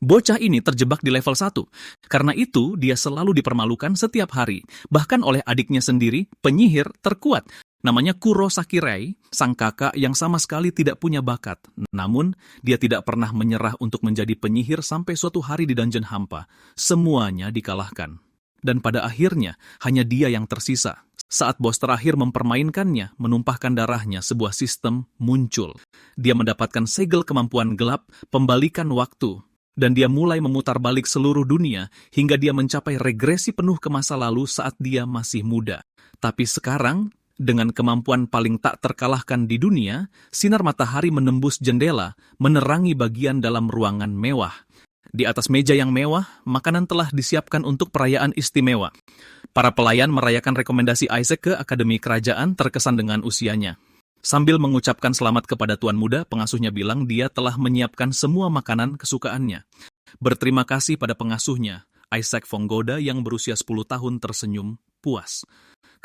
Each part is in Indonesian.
Bocah ini terjebak di level 1. Karena itu, dia selalu dipermalukan setiap hari, bahkan oleh adiknya sendiri, penyihir terkuat. Namanya Kuro Sakurai, sang kakak yang sama sekali tidak punya bakat. Namun, dia tidak pernah menyerah untuk menjadi penyihir sampai suatu hari di dungeon hampa. Semuanya dikalahkan. Dan pada akhirnya, hanya dia yang tersisa. Saat bos terakhir mempermainkannya, menumpahkan darahnya, sebuah sistem muncul. Dia mendapatkan segel kemampuan gelap, pembalikan waktu. Dan dia mulai memutar balik seluruh dunia hingga dia mencapai regresi penuh ke masa lalu saat dia masih muda. Tapi sekarang, dengan kemampuan paling tak terkalahkan di dunia, sinar matahari menembus jendela, menerangi bagian dalam ruangan mewah. Di atas meja yang mewah, makanan telah disiapkan untuk perayaan istimewa. Para pelayan merayakan rekomendasi Isaac ke Akademi Kerajaan terkesan dengan usianya. Sambil mengucapkan selamat kepada Tuan Muda, pengasuhnya bilang dia telah menyiapkan semua makanan kesukaannya. Berterima kasih pada pengasuhnya, Isaac Vonggoda yang berusia 10 tahun tersenyum puas.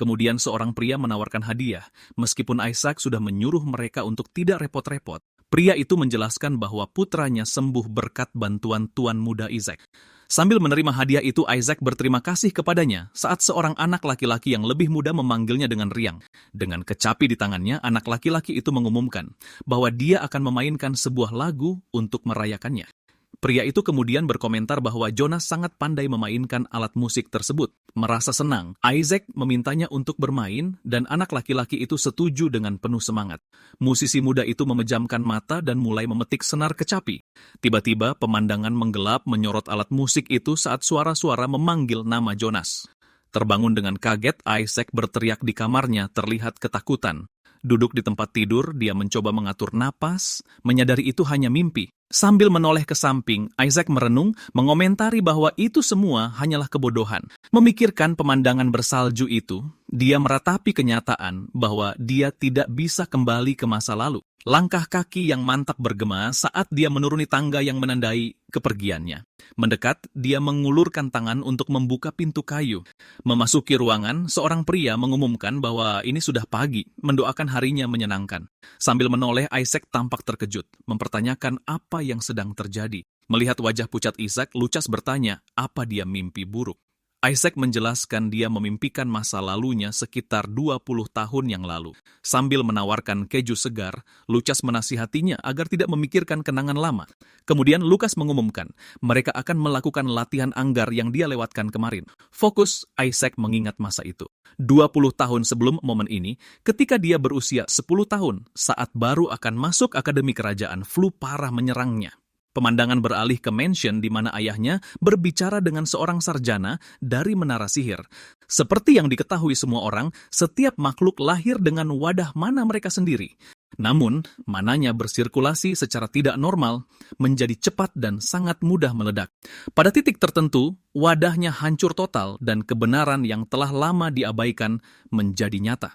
Kemudian seorang pria menawarkan hadiah, meskipun Isaac sudah menyuruh mereka untuk tidak repot-repot. Pria itu menjelaskan bahwa putranya sembuh berkat bantuan Tuan Muda Isaac. Sambil menerima hadiah itu, Isaac berterima kasih kepadanya saat seorang anak laki-laki yang lebih muda memanggilnya dengan riang. Dengan kecapi di tangannya, anak laki-laki itu mengumumkan bahwa dia akan memainkan sebuah lagu untuk merayakannya. Pria itu kemudian berkomentar bahwa Jonas sangat pandai memainkan alat musik tersebut. Merasa senang, Isaac memintanya untuk bermain dan anak laki-laki itu setuju dengan penuh semangat. Musisi muda itu memejamkan mata dan mulai memetik senar kecapi. Tiba-tiba pemandangan menggelap menyorot alat musik itu saat suara-suara memanggil nama Jonas. Terbangun dengan kaget, Isaac berteriak di kamarnya terlihat ketakutan. Duduk di tempat tidur, dia mencoba mengatur napas, menyadari itu hanya mimpi. Sambil menoleh ke samping, Isaac merenung, mengomentari bahwa itu semua hanyalah kebodohan. Memikirkan pemandangan bersalju itu, dia meratapi kenyataan bahwa dia tidak bisa kembali ke masa lalu. Langkah kaki yang mantap bergema saat dia menuruni tangga yang menandai kepergiannya. Mendekat, dia mengulurkan tangan untuk membuka pintu kayu. Memasuki ruangan, seorang pria mengumumkan bahwa ini sudah pagi, mendoakan harinya menyenangkan. Sambil menoleh, Isaac tampak terkejut, mempertanyakan apa yang sedang terjadi. Melihat wajah pucat Isaac, Lucas bertanya, apa dia mimpi buruk? Isaac menjelaskan dia memimpikan masa lalunya sekitar 20 tahun yang lalu. Sambil menawarkan keju segar, Lucas menasihatinya agar tidak memikirkan kenangan lama. Kemudian Lucas mengumumkan, mereka akan melakukan latihan anggar yang dia lewatkan kemarin. Fokus Isaac mengingat masa itu. 20 tahun sebelum momen ini, ketika dia berusia 10 tahun, saat baru akan masuk Akademi Kerajaan, flu parah menyerangnya. Pemandangan beralih ke mansion di mana ayahnya berbicara dengan seorang sarjana dari menara sihir. Seperti yang diketahui semua orang, setiap makhluk lahir dengan wadah mana mereka sendiri. Namun, mananya bersirkulasi secara tidak normal, menjadi cepat dan sangat mudah meledak. Pada titik tertentu, wadahnya hancur total dan kebenaran yang telah lama diabaikan menjadi nyata.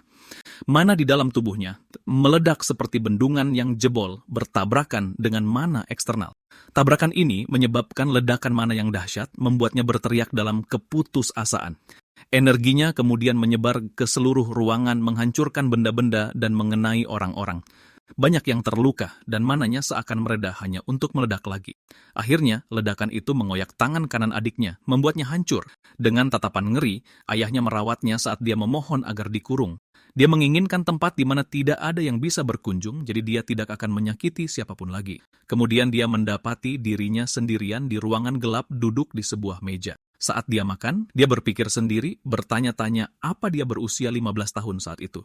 Mana di dalam tubuhnya meledak seperti bendungan yang jebol bertabrakan dengan mana eksternal. Tabrakan ini menyebabkan ledakan mana yang dahsyat, membuatnya berteriak dalam keputusasaan. Energinya kemudian menyebar ke seluruh ruangan, menghancurkan benda-benda dan mengenai orang-orang. Banyak yang terluka dan mananya seakan mereda hanya untuk meledak lagi. Akhirnya, ledakan itu mengoyak tangan kanan adiknya, membuatnya hancur. Dengan tatapan ngeri, ayahnya merawatnya saat dia memohon agar dikurung. Dia menginginkan tempat di mana tidak ada yang bisa berkunjung, jadi dia tidak akan menyakiti siapapun lagi. Kemudian dia mendapati dirinya sendirian di ruangan gelap duduk di sebuah meja. Saat dia makan, dia berpikir sendiri, bertanya-tanya apa dia berusia 15 tahun saat itu.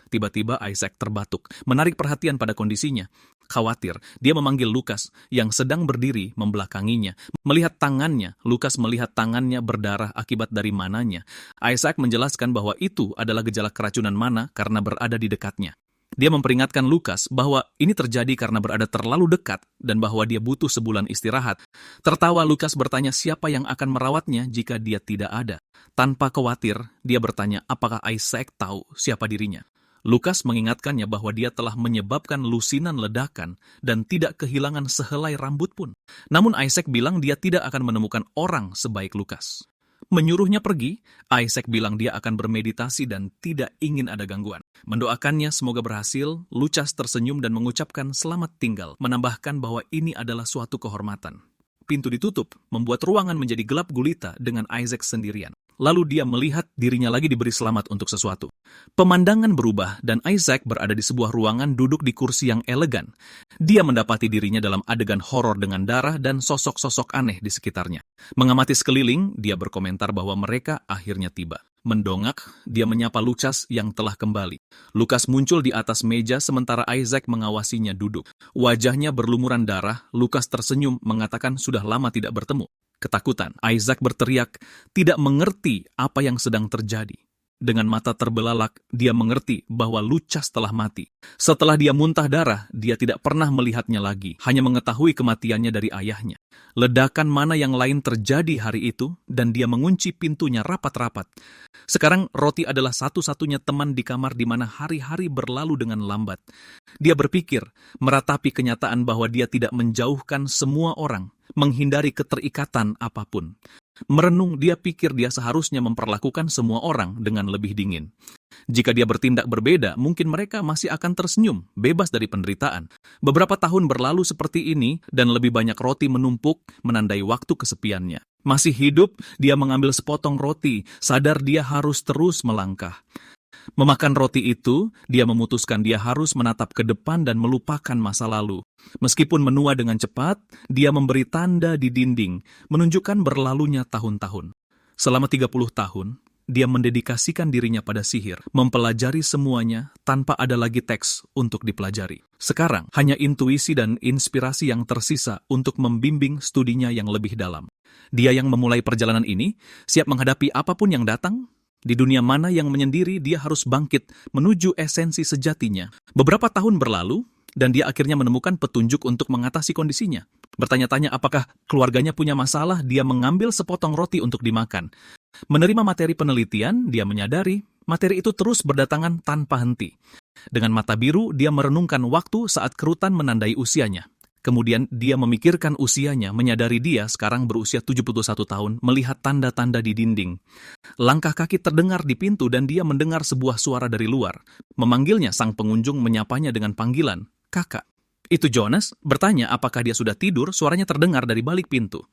Tiba-tiba Isaac terbatuk, menarik perhatian pada kondisinya. Khawatir, dia memanggil Lucas yang sedang berdiri membelakanginya. Melihat tangannya, Lucas melihat tangannya berdarah akibat dari mananya. Isaac menjelaskan bahwa itu adalah gejala keracunan mana karena berada di dekatnya. Dia memperingatkan Lucas bahwa ini terjadi karena berada terlalu dekat dan bahwa dia butuh sebulan istirahat. Tertawa, Lucas bertanya siapa yang akan merawatnya jika dia tidak ada. Tanpa khawatir, dia bertanya apakah Isaac tahu siapa dirinya. Lucas mengingatkannya bahwa dia telah menyebabkan lusinan ledakan dan tidak kehilangan sehelai rambut pun. Namun Isaac bilang dia tidak akan menemukan orang sebaik Lucas. Menyuruhnya pergi, Isaac bilang dia akan bermeditasi dan tidak ingin ada gangguan. Mendoakannya semoga berhasil, Lucas tersenyum dan mengucapkan selamat tinggal, menambahkan bahwa ini adalah suatu kehormatan. pintu ditutup, membuat ruangan menjadi gelap gulita dengan Isaac sendirian. Lalu dia melihat dirinya lagi diberi selamat untuk sesuatu. Pemandangan berubah dan Isaac berada di sebuah ruangan duduk di kursi yang elegan. Dia mendapati dirinya dalam adegan horor dengan darah dan sosok-sosok aneh di sekitarnya. Mengamati sekeliling, dia berkomentar bahwa mereka akhirnya tiba. Mendongak, dia menyapa Lukas yang telah kembali. Lukas muncul di atas meja sementara Isaac mengawasinya duduk. Wajahnya berlumuran darah, Lukas tersenyum mengatakan sudah lama tidak bertemu. Ketakutan, Isaac berteriak, tidak mengerti apa yang sedang terjadi. Dengan mata terbelalak, dia mengerti bahwa Lukas telah mati. Setelah dia muntah darah, dia tidak pernah melihatnya lagi, hanya mengetahui kematiannya dari ayahnya. Ledakan mana yang lain terjadi hari itu, dan dia mengunci pintunya rapat-rapat. Sekarang Roti adalah satu-satunya teman di kamar di mana hari-hari berlalu dengan lambat. Dia berpikir, meratapi kenyataan bahwa dia tidak menjauhkan semua orang, menghindari keterikatan apapun. Merenung, dia pikir dia seharusnya memperlakukan semua orang dengan lebih dingin. Jika dia bertindak berbeda, mungkin mereka masih akan tersenyum, bebas dari penderitaan. Beberapa tahun berlalu seperti ini, dan lebih banyak roti menumpuk, menandai waktu kesepiannya. Masih hidup, dia mengambil sepotong roti, sadar dia harus terus melangkah. Memakan roti itu, dia memutuskan dia harus menatap ke depan dan melupakan masa lalu. Meskipun menua dengan cepat, dia memberi tanda di dinding, menunjukkan berlalunya tahun-tahun. Selama 30 tahun, dia mendedikasikan dirinya pada sihir, mempelajari semuanya tanpa ada lagi teks untuk dipelajari. Sekarang, hanya intuisi dan inspirasi yang tersisa untuk membimbing studinya yang lebih dalam. Dia yang memulai perjalanan ini, siap menghadapi apapun yang datang. Di dunia mana yang menyendiri, dia harus bangkit menuju esensi sejatinya. Beberapa tahun berlalu, dan dia akhirnya menemukan petunjuk untuk mengatasi kondisinya. Bertanya-tanya apakah keluarganya punya masalah, dia mengambil sepotong roti untuk dimakan. Menerima materi penelitian, dia menyadari materi itu terus berdatangan tanpa henti. Dengan mata biru, dia merenungkan waktu saat kerutan menandai usianya. Kemudian dia memikirkan usianya, menyadari dia sekarang berusia 71 tahun, melihat tanda-tanda di dinding. Langkah kaki terdengar di pintu dan dia mendengar sebuah suara dari luar. Memanggilnya, sang pengunjung menyapanya dengan panggilan, "Kakak." Itu Jonas, bertanya apakah dia sudah tidur, suaranya terdengar dari balik pintu.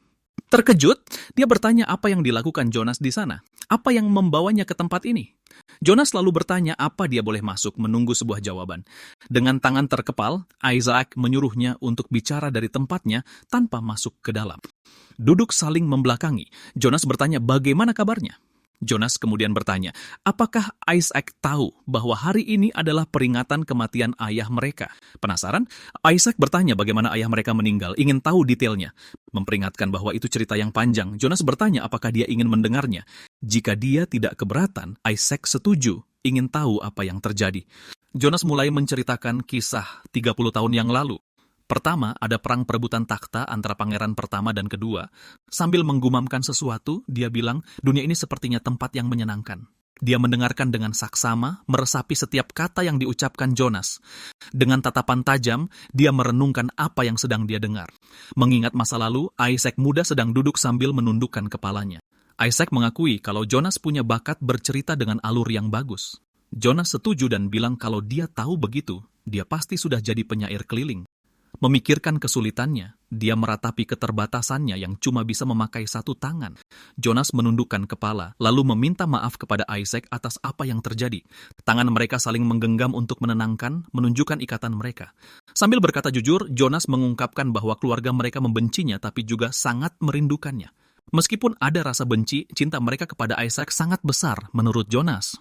Terkejut, dia bertanya apa yang dilakukan Jonas di sana. Apa yang membawanya ke tempat ini? Jonas lalu bertanya apa dia boleh masuk, menunggu sebuah jawaban. Dengan tangan terkepal, Isaac menyuruhnya untuk bicara dari tempatnya tanpa masuk ke dalam. Duduk saling membelakangi. Jonas bertanya bagaimana kabarnya. Jonas kemudian bertanya, apakah Isaac tahu bahwa hari ini adalah peringatan kematian ayah mereka? Penasaran? Isaac bertanya bagaimana ayah mereka meninggal, ingin tahu detailnya. Memperingatkan bahwa itu cerita yang panjang, Jonas bertanya apakah dia ingin mendengarnya. Jika dia tidak keberatan, Isaac setuju, ingin tahu apa yang terjadi. Jonas mulai menceritakan kisah 30 tahun yang lalu. Pertama, ada perang perebutan takhta antara pangeran pertama dan kedua. Sambil menggumamkan sesuatu, dia bilang, dunia ini sepertinya tempat yang menyenangkan. Dia mendengarkan dengan saksama, meresapi setiap kata yang diucapkan Jonas. Dengan tatapan tajam, dia merenungkan apa yang sedang dia dengar. Mengingat masa lalu, Isaac muda sedang duduk sambil menundukkan kepalanya. Isaac mengakui kalau Jonas punya bakat bercerita dengan alur yang bagus. Jonas setuju dan bilang kalau dia tahu begitu, dia pasti sudah jadi penyair keliling. Memikirkan kesulitannya, dia meratapi keterbatasannya yang cuma bisa memakai satu tangan. Jonas menundukkan kepala, lalu meminta maaf kepada Isaac atas apa yang terjadi. Tangan mereka saling menggenggam untuk menenangkan, menunjukkan ikatan mereka. Sambil berkata jujur, Jonas mengungkapkan bahwa keluarga mereka membencinya tapi juga sangat merindukannya. Meskipun ada rasa benci, cinta mereka kepada Isaac sangat besar menurut Jonas.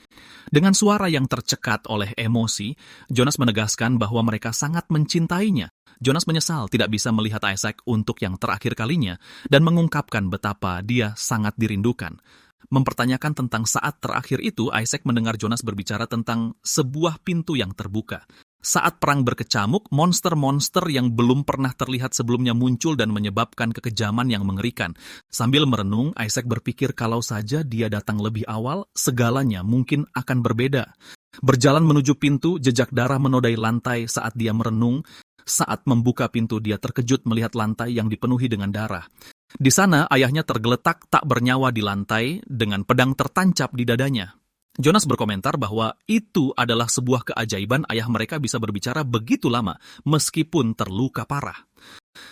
Dengan suara yang tercekat oleh emosi, Jonas menegaskan bahwa mereka sangat mencintainya. Jonas menyesal tidak bisa melihat Isaac untuk yang terakhir kalinya dan mengungkapkan betapa dia sangat dirindukan. Mempertanyakan tentang saat terakhir itu, Isaac mendengar Jonas berbicara tentang sebuah pintu yang terbuka. Saat perang berkecamuk, monster-monster yang belum pernah terlihat sebelumnya muncul dan menyebabkan kekejaman yang mengerikan. Sambil merenung, Isaac berpikir kalau saja dia datang lebih awal, segalanya mungkin akan berbeda. Berjalan menuju pintu, jejak darah menodai lantai saat dia merenung. Saat membuka pintu, dia terkejut melihat lantai yang dipenuhi dengan darah. Di sana, ayahnya tergeletak tak bernyawa di lantai dengan pedang tertancap di dadanya. Jonas berkomentar bahwa itu adalah sebuah keajaiban ayah mereka bisa berbicara begitu lama, meskipun terluka parah.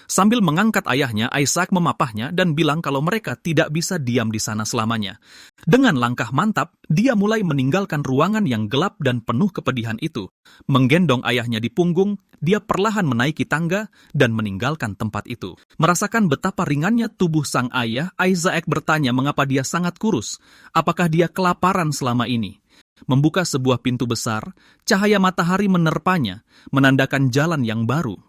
Sambil mengangkat ayahnya, Ishak memapahnya dan bilang kalau mereka tidak bisa diam di sana selamanya. Dengan langkah mantap, dia mulai meninggalkan ruangan yang gelap dan penuh kepedihan itu. Menggendong ayahnya di punggung, dia perlahan menaiki tangga dan meninggalkan tempat itu. Merasakan betapa ringannya tubuh sang ayah, Ishak bertanya mengapa dia sangat kurus. Apakah dia kelaparan selama ini? Membuka sebuah pintu besar, cahaya matahari menerpanya, menandakan jalan yang baru.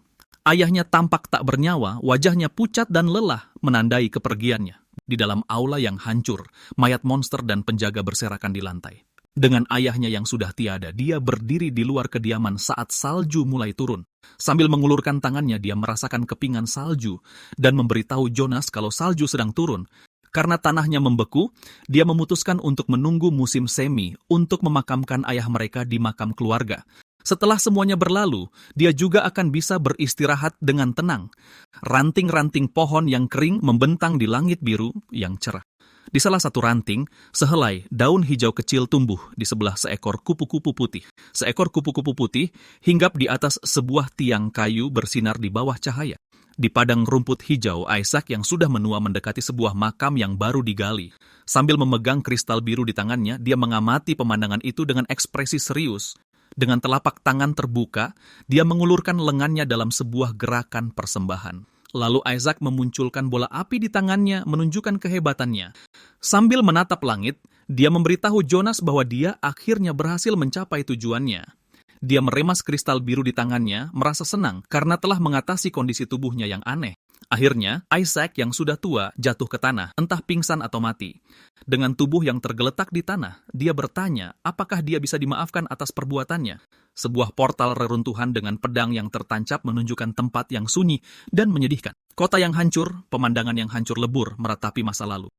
Ayahnya tampak tak bernyawa, wajahnya pucat dan lelah, menandai kepergiannya. Di dalam aula yang hancur, mayat monster dan penjaga berserakan di lantai. Dengan ayahnya yang sudah tiada, dia berdiri di luar kediaman saat salju mulai turun. Sambil mengulurkan tangannya, dia merasakan kepingan salju dan memberitahu Jonas kalau salju sedang turun. Karena tanahnya membeku, dia memutuskan untuk menunggu musim semi untuk memakamkan ayah mereka di makam keluarga. Setelah semuanya berlalu, dia juga akan bisa beristirahat dengan tenang. Ranting-ranting pohon yang kering membentang di langit biru yang cerah. Di salah satu ranting, sehelai daun hijau kecil tumbuh di sebelah seekor kupu-kupu putih. Seekor kupu-kupu putih hinggap di atas sebuah tiang kayu bersinar di bawah cahaya. Di padang rumput hijau, Ishak yang sudah menua mendekati sebuah makam yang baru digali. Sambil memegang kristal biru di tangannya, dia mengamati pemandangan itu dengan ekspresi serius. Dengan telapak tangan terbuka, dia mengulurkan lengannya dalam sebuah gerakan persembahan. Lalu Ishak memunculkan bola api di tangannya menunjukkan kehebatannya. Sambil menatap langit, dia memberitahu Jonas bahwa dia akhirnya berhasil mencapai tujuannya. Dia meremas kristal biru di tangannya, merasa senang karena telah mengatasi kondisi tubuhnya yang aneh. Akhirnya, Ishak yang sudah tua jatuh ke tanah, entah pingsan atau mati. Dengan tubuh yang tergeletak di tanah, dia bertanya apakah dia bisa dimaafkan atas perbuatannya. Sebuah portal reruntuhan dengan pedang yang tertancap menunjukkan tempat yang sunyi dan menyedihkan. Kota yang hancur, pemandangan yang hancur lebur meratapi masa lalu.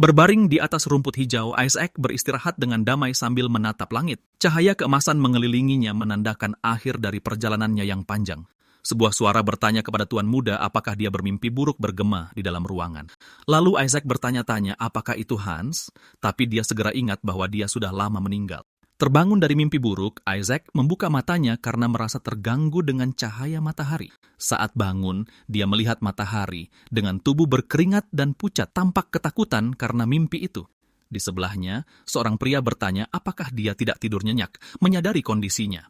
Berbaring di atas rumput hijau, Ishak beristirahat dengan damai sambil menatap langit. Cahaya keemasan mengelilinginya menandakan akhir dari perjalanannya yang panjang. Sebuah suara bertanya kepada tuan muda apakah dia bermimpi buruk bergema di dalam ruangan. Lalu Ishak bertanya-tanya apakah itu Hans, tapi dia segera ingat bahwa dia sudah lama meninggal. Terbangun dari mimpi buruk, Ishak membuka matanya karena merasa terganggu dengan cahaya matahari. Saat bangun, dia melihat matahari dengan tubuh berkeringat dan pucat, tampak ketakutan karena mimpi itu. Di sebelahnya, seorang pria bertanya apakah dia tidak tidur nyenyak, menyadari kondisinya.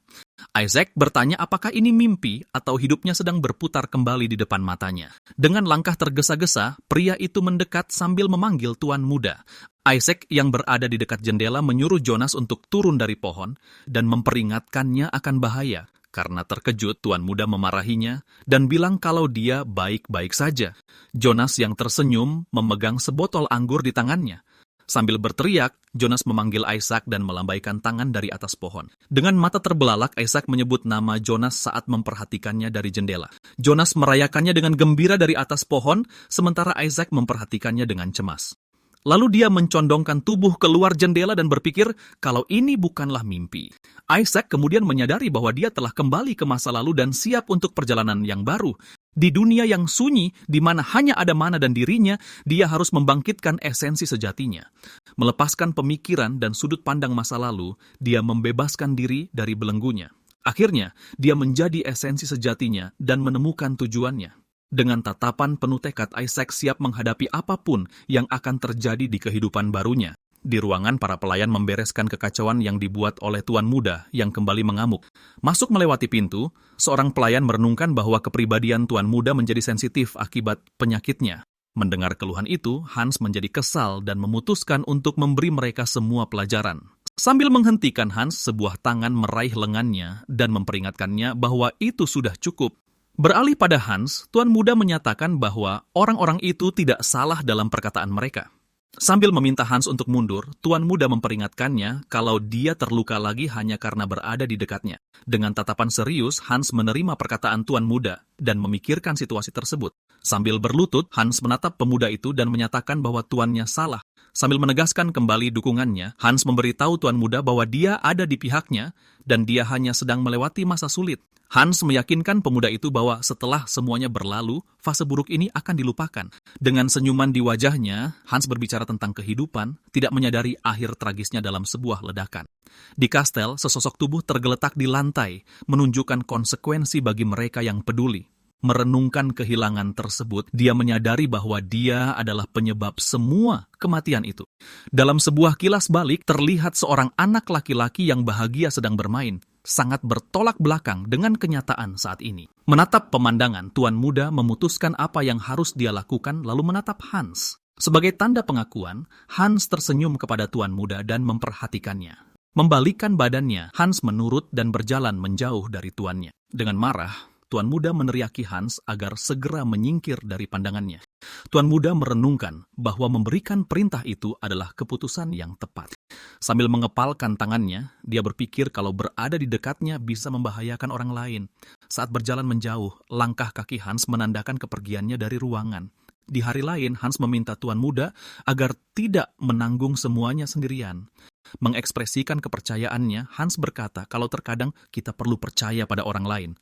Ishak bertanya apakah ini mimpi atau hidupnya sedang berputar kembali di depan matanya. Dengan langkah tergesa-gesa, pria itu mendekat sambil memanggil tuan muda. Ishak yang berada di dekat jendela menyuruh Jonas untuk turun dari pohon dan memperingatkannya akan bahaya. Karena terkejut, tuan muda memarahinya dan bilang kalau dia baik-baik saja. Jonas yang tersenyum memegang sebotol anggur di tangannya. Sambil berteriak, Jonas memanggil Ishak dan melambaikan tangan dari atas pohon. Dengan mata terbelalak, Ishak menyebut nama Jonas saat memperhatikannya dari jendela. Jonas merayakannya dengan gembira dari atas pohon, sementara Ishak memperhatikannya dengan cemas. Lalu dia mencondongkan tubuh keluar jendela dan berpikir kalau ini bukanlah mimpi. Ishak kemudian menyadari bahwa dia telah kembali ke masa lalu dan siap untuk perjalanan yang baru. Di dunia yang sunyi, di mana hanya ada mana dan dirinya, dia harus membangkitkan esensi sejatinya. Melepaskan pemikiran dan sudut pandang masa lalu, dia membebaskan diri dari belenggunya. Akhirnya, dia menjadi esensi sejatinya dan menemukan tujuannya. Dengan tatapan penuh tekad, Ishak siap menghadapi apapun yang akan terjadi di kehidupan barunya. Di ruangan, para pelayan membereskan kekacauan yang dibuat oleh tuan muda yang kembali mengamuk. Masuk melewati pintu, seorang pelayan merenungkan bahwa kepribadian tuan muda menjadi sensitif akibat penyakitnya. Mendengar keluhan itu, Hans menjadi kesal dan memutuskan untuk memberi mereka semua pelajaran. Sambil menghentikan Hans, sebuah tangan meraih lengannya dan memperingatkannya bahwa itu sudah cukup. Beralih pada Hans, tuan muda menyatakan bahwa orang-orang itu tidak salah dalam perkataan mereka. Sambil meminta Hans untuk mundur, tuan muda memperingatkannya kalau dia terluka lagi hanya karena berada di dekatnya. Dengan tatapan serius, Hans menerima perkataan tuan muda dan memikirkan situasi tersebut. Sambil berlutut, Hans menatap pemuda itu dan menyatakan bahwa tuannya salah. Sambil menegaskan kembali dukungannya, Hans memberitahu tuan muda bahwa dia ada di pihaknya dan dia hanya sedang melewati masa sulit. Hans meyakinkan pemuda itu bahwa setelah semuanya berlalu, fase buruk ini akan dilupakan. Dengan senyuman di wajahnya, Hans berbicara tentang kehidupan, tidak menyadari akhir tragisnya dalam sebuah ledakan. Di kastel, sesosok tubuh tergeletak di lantai, menunjukkan konsekuensi bagi mereka yang peduli. Merenungkan kehilangan tersebut, dia menyadari bahwa dia adalah penyebab semua kematian itu. Dalam sebuah kilas balik, terlihat seorang anak laki-laki yang bahagia sedang bermain, sangat bertolak belakang dengan kenyataan saat ini. Menatap pemandangan, tuan muda memutuskan apa yang harus dia lakukan lalu menatap Hans. Sebagai tanda pengakuan, Hans tersenyum kepada tuan muda dan memperhatikannya. Membalikkan badannya, Hans menurut dan berjalan menjauh dari tuannya. Dengan marah, tuan muda meneriaki Hans agar segera menyingkir dari pandangannya. Tuan muda merenungkan bahwa memberikan perintah itu adalah keputusan yang tepat. Sambil mengepalkan tangannya, dia berpikir kalau berada di dekatnya bisa membahayakan orang lain. Saat berjalan menjauh, langkah kaki Hans menandakan kepergiannya dari ruangan. Di hari lain, Hans meminta tuan muda agar tidak menanggung semuanya sendirian. Mengekspresikan kepercayaannya, Hans berkata kalau terkadang kita perlu percaya pada orang lain.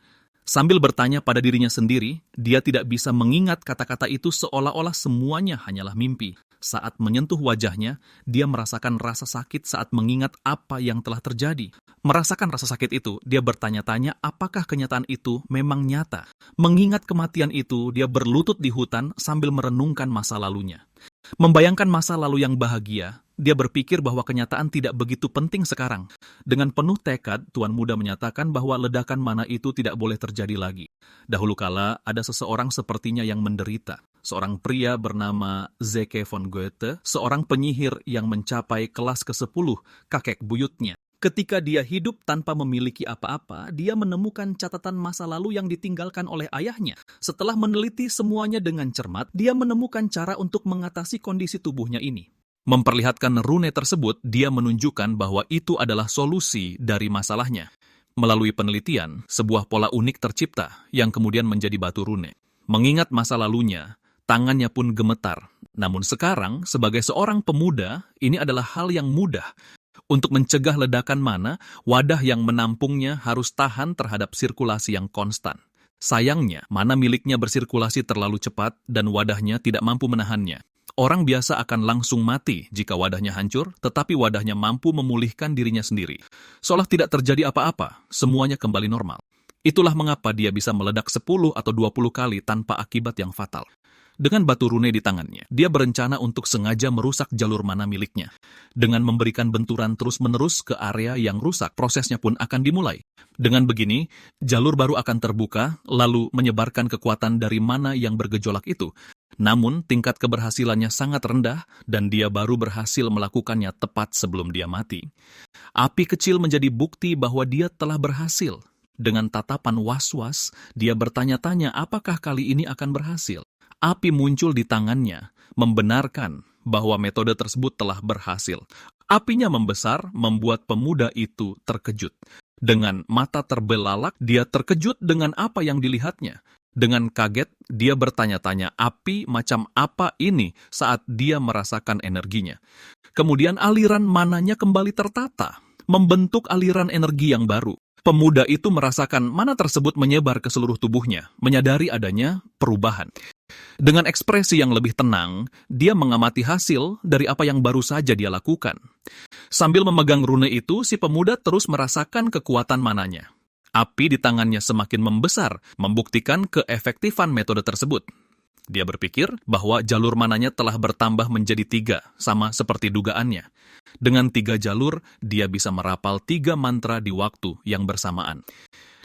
Sambil bertanya pada dirinya sendiri, dia tidak bisa mengingat kata-kata itu seolah-olah semuanya hanyalah mimpi. Saat menyentuh wajahnya, dia merasakan rasa sakit saat mengingat apa yang telah terjadi. Merasakan rasa sakit itu, dia bertanya-tanya apakah kenyataan itu memang nyata. Mengingat kematian itu, dia berlutut di hutan sambil merenungkan masa lalunya. Membayangkan masa lalu yang bahagia, dia berpikir bahwa kenyataan tidak begitu penting sekarang. Dengan penuh tekad, tuan muda menyatakan bahwa ledakan mana itu tidak boleh terjadi lagi. Dahulu kala, ada seseorang sepertinya yang menderita. Seorang pria bernama Zeke von Goethe, seorang penyihir yang mencapai kelas ke-10 kakek buyutnya. Ketika dia hidup tanpa memiliki apa-apa, dia menemukan catatan masa lalu yang ditinggalkan oleh ayahnya. Setelah meneliti semuanya dengan cermat, dia menemukan cara untuk mengatasi kondisi tubuhnya ini. Memperlihatkan rune tersebut, dia menunjukkan bahwa itu adalah solusi dari masalahnya. Melalui penelitian, sebuah pola unik tercipta yang kemudian menjadi batu rune. Mengingat masa lalunya, tangannya pun gemetar. Namun sekarang, sebagai seorang pemuda, ini adalah hal yang mudah. Untuk mencegah ledakan mana, wadah yang menampungnya harus tahan terhadap sirkulasi yang konstan. Sayangnya, mana miliknya bersirkulasi terlalu cepat dan wadahnya tidak mampu menahannya. Orang biasa akan langsung mati jika wadahnya hancur, tetapi wadahnya mampu memulihkan dirinya sendiri. Seolah tidak terjadi apa-apa, semuanya kembali normal. Itulah mengapa dia bisa meledak 10 atau 20 kali tanpa akibat yang fatal. Dengan batu rune di tangannya, dia berencana untuk sengaja merusak jalur mana miliknya. Dengan memberikan benturan terus-menerus ke area yang rusak, prosesnya pun akan dimulai. Dengan begini, jalur baru akan terbuka, lalu menyebarkan kekuatan dari mana yang bergejolak itu. Namun, tingkat keberhasilannya sangat rendah dan dia baru berhasil melakukannya tepat sebelum dia mati. Api kecil menjadi bukti bahwa dia telah berhasil. Dengan tatapan was-was, dia bertanya-tanya apakah kali ini akan berhasil. Api muncul di tangannya, membenarkan bahwa metode tersebut telah berhasil. Apinya membesar, membuat pemuda itu terkejut. Dengan mata terbelalak, dia terkejut dengan apa yang dilihatnya. Dengan kaget, dia bertanya-tanya api macam apa ini saat dia merasakan energinya. Kemudian aliran mananya kembali tertata, membentuk aliran energi yang baru. Pemuda itu merasakan mana tersebut menyebar ke seluruh tubuhnya, menyadari adanya perubahan. Dengan ekspresi yang lebih tenang, dia mengamati hasil dari apa yang baru saja dia lakukan. Sambil memegang rune itu, si pemuda terus merasakan kekuatan mananya. Api di tangannya semakin membesar, membuktikan keefektifan metode tersebut. Dia berpikir bahwa jalur mananya telah bertambah menjadi 3, sama seperti dugaannya. Dengan 3 jalur, dia bisa merapal 3 mantra di waktu yang bersamaan.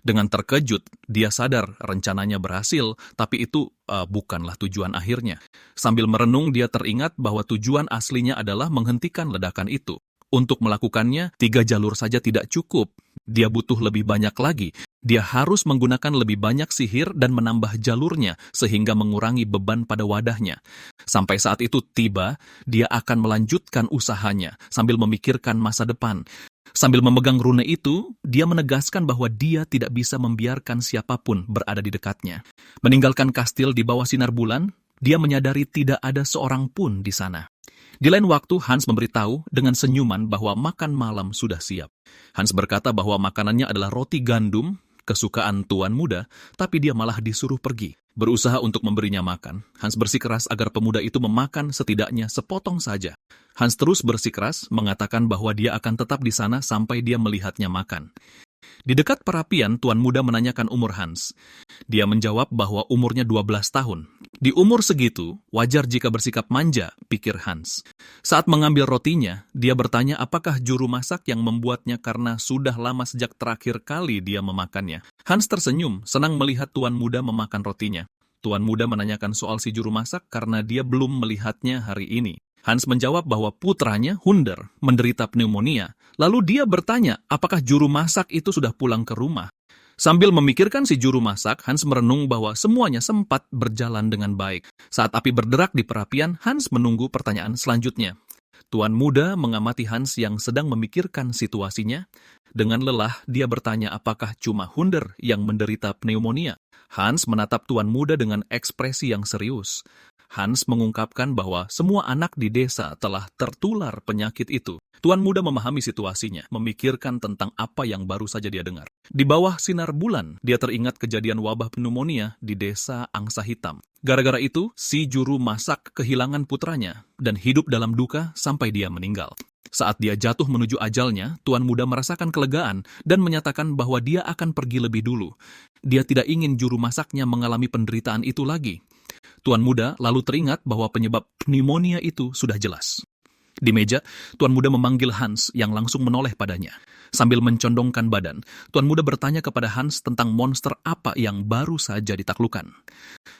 Dengan terkejut, dia sadar rencananya berhasil, tapi itu bukanlah tujuan akhirnya. Sambil merenung, dia teringat bahwa tujuan aslinya adalah menghentikan ledakan itu. Untuk melakukannya, 3 jalur saja tidak cukup. Dia butuh lebih banyak lagi. Dia harus menggunakan lebih banyak sihir dan menambah jalurnya sehingga mengurangi beban pada wadahnya. Sampai saat itu tiba, dia akan melanjutkan usahanya sambil memikirkan masa depan. Sambil memegang rune itu, dia menegaskan bahwa dia tidak bisa membiarkan siapapun berada di dekatnya. Meninggalkan kastil di bawah sinar bulan, dia menyadari tidak ada seorang pun di sana. Di lain waktu, Hans memberitahu dengan senyuman bahwa makan malam sudah siap. Hans berkata bahwa makanannya adalah roti gandum, kesukaan tuan muda, tapi dia malah disuruh pergi. Berusaha untuk memberinya makan, Hans bersikeras agar pemuda itu memakan setidaknya sepotong saja. Hans terus bersikeras mengatakan bahwa dia akan tetap di sana sampai dia melihatnya makan. Di dekat perapian, tuan muda menanyakan umur Hans. Dia menjawab bahwa umurnya 12 tahun. Di umur segitu, wajar jika bersikap manja, pikir Hans. Saat mengambil rotinya, dia bertanya apakah juru masak yang membuatnya karena sudah lama sejak terakhir kali dia memakannya. Hans tersenyum, senang melihat tuan muda memakan rotinya. Tuan muda menanyakan soal si juru masak karena dia belum melihatnya hari ini. Hans menjawab bahwa putranya, Hunder, menderita pneumonia. Lalu dia bertanya apakah juru masak itu sudah pulang ke rumah. Sambil memikirkan si juru masak, Hans merenung bahwa semuanya sempat berjalan dengan baik. Saat api berderak di perapian, Hans menunggu pertanyaan selanjutnya. Tuan muda mengamati Hans yang sedang memikirkan situasinya. Dengan lelah, dia bertanya apakah cuma Hunder yang menderita pneumonia. Hans menatap tuan muda dengan ekspresi yang serius. Hans mengungkapkan bahwa semua anak di desa telah tertular penyakit itu. Tuan muda memahami situasinya, memikirkan tentang apa yang baru saja dia dengar. Di bawah sinar bulan, dia teringat kejadian wabah pneumonia di desa Angsa Hitam. Gara-gara itu, si juru masak kehilangan putranya dan hidup dalam duka sampai dia meninggal. Saat dia jatuh menuju ajalnya, tuan muda merasakan kelegaan dan menyatakan bahwa dia akan pergi lebih dulu. Dia tidak ingin juru masaknya mengalami penderitaan itu lagi. Tuan muda lalu teringat bahwa penyebab pneumonia itu sudah jelas. Di meja, tuan muda memanggil Hans yang langsung menoleh padanya. Sambil mencondongkan badan, tuan muda bertanya kepada Hans tentang monster apa yang baru saja ditaklukkan.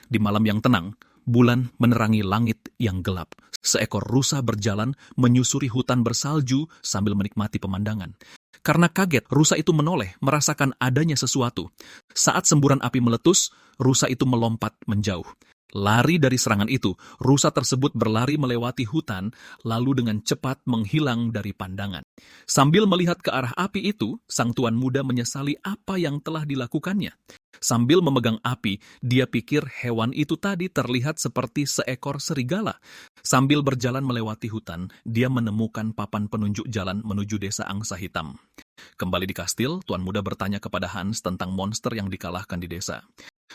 Di malam yang tenang, bulan menerangi langit yang gelap. Seekor rusa berjalan menyusuri hutan bersalju sambil menikmati pemandangan. Karena kaget, rusa itu menoleh, merasakan adanya sesuatu. Saat semburan api meletus, rusa itu melompat menjauh. Lari dari serangan itu, rusa tersebut berlari melewati hutan, lalu dengan cepat menghilang dari pandangan. Sambil melihat ke arah api itu, sang tuan muda menyesali apa yang telah dilakukannya. Sambil memegang api, dia pikir hewan itu tadi terlihat seperti seekor serigala. Sambil berjalan melewati hutan, dia menemukan papan penunjuk jalan menuju desa Angsa Hitam. Kembali di kastil, tuan muda bertanya kepada Hans tentang monster yang dikalahkan di desa.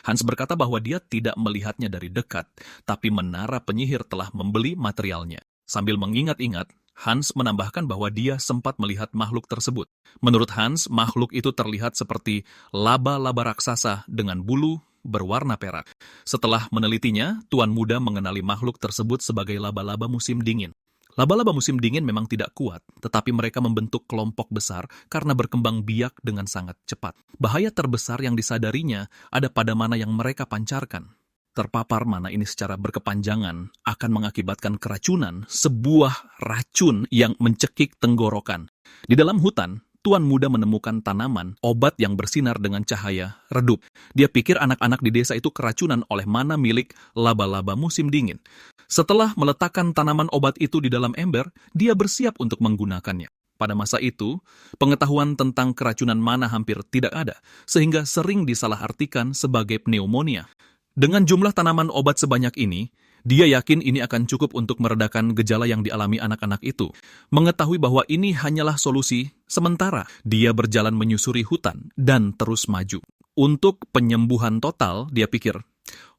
Hans berkata bahwa dia tidak melihatnya dari dekat, tapi menara penyihir telah membeli materialnya. Sambil mengingat-ingat, Hans menambahkan bahwa dia sempat melihat makhluk tersebut. Menurut Hans, makhluk itu terlihat seperti laba-laba raksasa dengan bulu berwarna perak. Setelah menelitinya, tuan muda mengenali makhluk tersebut sebagai laba-laba musim dingin. Laba-laba musim dingin memang tidak kuat, tetapi mereka membentuk kelompok besar karena berkembang biak dengan sangat cepat. Bahaya terbesar yang disadarinya ada pada mana yang mereka pancarkan. Terpapar mana ini secara berkepanjangan akan mengakibatkan keracunan, sebuah racun yang mencekik tenggorokan. Di dalam hutan, tuan muda menemukan tanaman, obat yang bersinar dengan cahaya redup. Dia pikir anak-anak di desa itu keracunan oleh mana milik laba-laba musim dingin. Setelah meletakkan tanaman obat itu di dalam ember, dia bersiap untuk menggunakannya. Pada masa itu, pengetahuan tentang keracunan mana hampir tidak ada, sehingga sering disalahartikan sebagai pneumonia. Dengan jumlah tanaman obat sebanyak ini, dia yakin ini akan cukup untuk meredakan gejala yang dialami anak-anak itu. Mengetahui bahwa ini hanyalah solusi sementara, dia berjalan menyusuri hutan dan terus maju. Untuk penyembuhan total, dia pikir,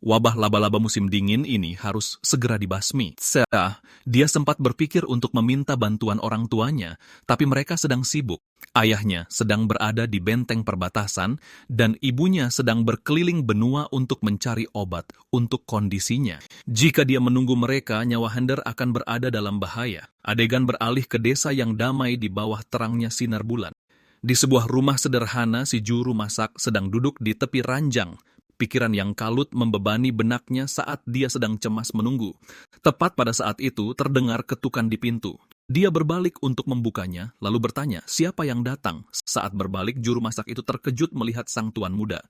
wabah laba-laba musim dingin ini harus segera dibasmi. Dia sempat berpikir untuk meminta bantuan orang tuanya, tapi mereka sedang sibuk. Ayahnya sedang berada di benteng perbatasan, dan ibunya sedang berkeliling benua untuk mencari obat untuk kondisinya. Jika dia menunggu mereka, nyawa Hunder akan berada dalam bahaya. Adegan beralih ke desa yang damai di bawah terangnya sinar bulan. Di sebuah rumah sederhana, si juru masak sedang duduk di tepi ranjang. Pikiran yang kalut membebani benaknya saat dia sedang cemas menunggu. Tepat pada saat itu, terdengar ketukan di pintu. Dia berbalik untuk membukanya, lalu bertanya, siapa yang datang? Saat berbalik, juru masak itu terkejut melihat sang tuan muda.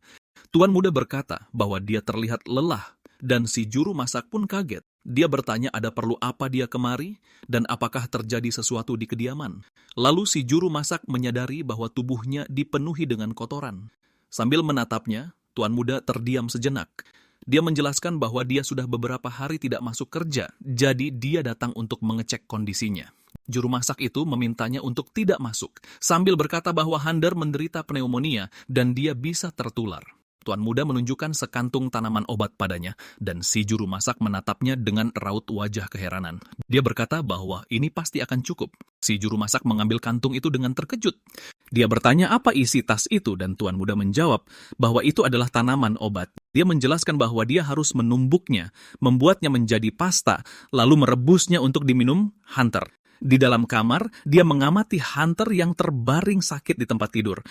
Tuan muda berkata bahwa dia terlihat lelah, dan si juru masak pun kaget. Dia bertanya ada perlu apa dia kemari, dan apakah terjadi sesuatu di kediaman. Lalu si juru masak menyadari bahwa tubuhnya dipenuhi dengan kotoran. Sambil menatapnya, tuan muda terdiam sejenak. Dia menjelaskan bahwa dia sudah beberapa hari tidak masuk kerja, jadi dia datang untuk mengecek kondisinya. Juru masak itu memintanya untuk tidak masuk, sambil berkata bahwa Hunder menderita pneumonia dan dia bisa tertular. Tuan muda menunjukkan sekantung tanaman obat padanya, dan si juru masak menatapnya dengan raut wajah keheranan. Dia berkata bahwa ini pasti akan cukup. Si juru masak mengambil kantung itu dengan terkejut. Dia bertanya apa isi tas itu dan tuan muda menjawab bahwa itu adalah tanaman obat. Dia menjelaskan bahwa dia harus menumbuknya, membuatnya menjadi pasta, lalu merebusnya untuk diminum Hunter. Di dalam kamar, dia mengamati Hunter yang terbaring sakit di tempat tidur.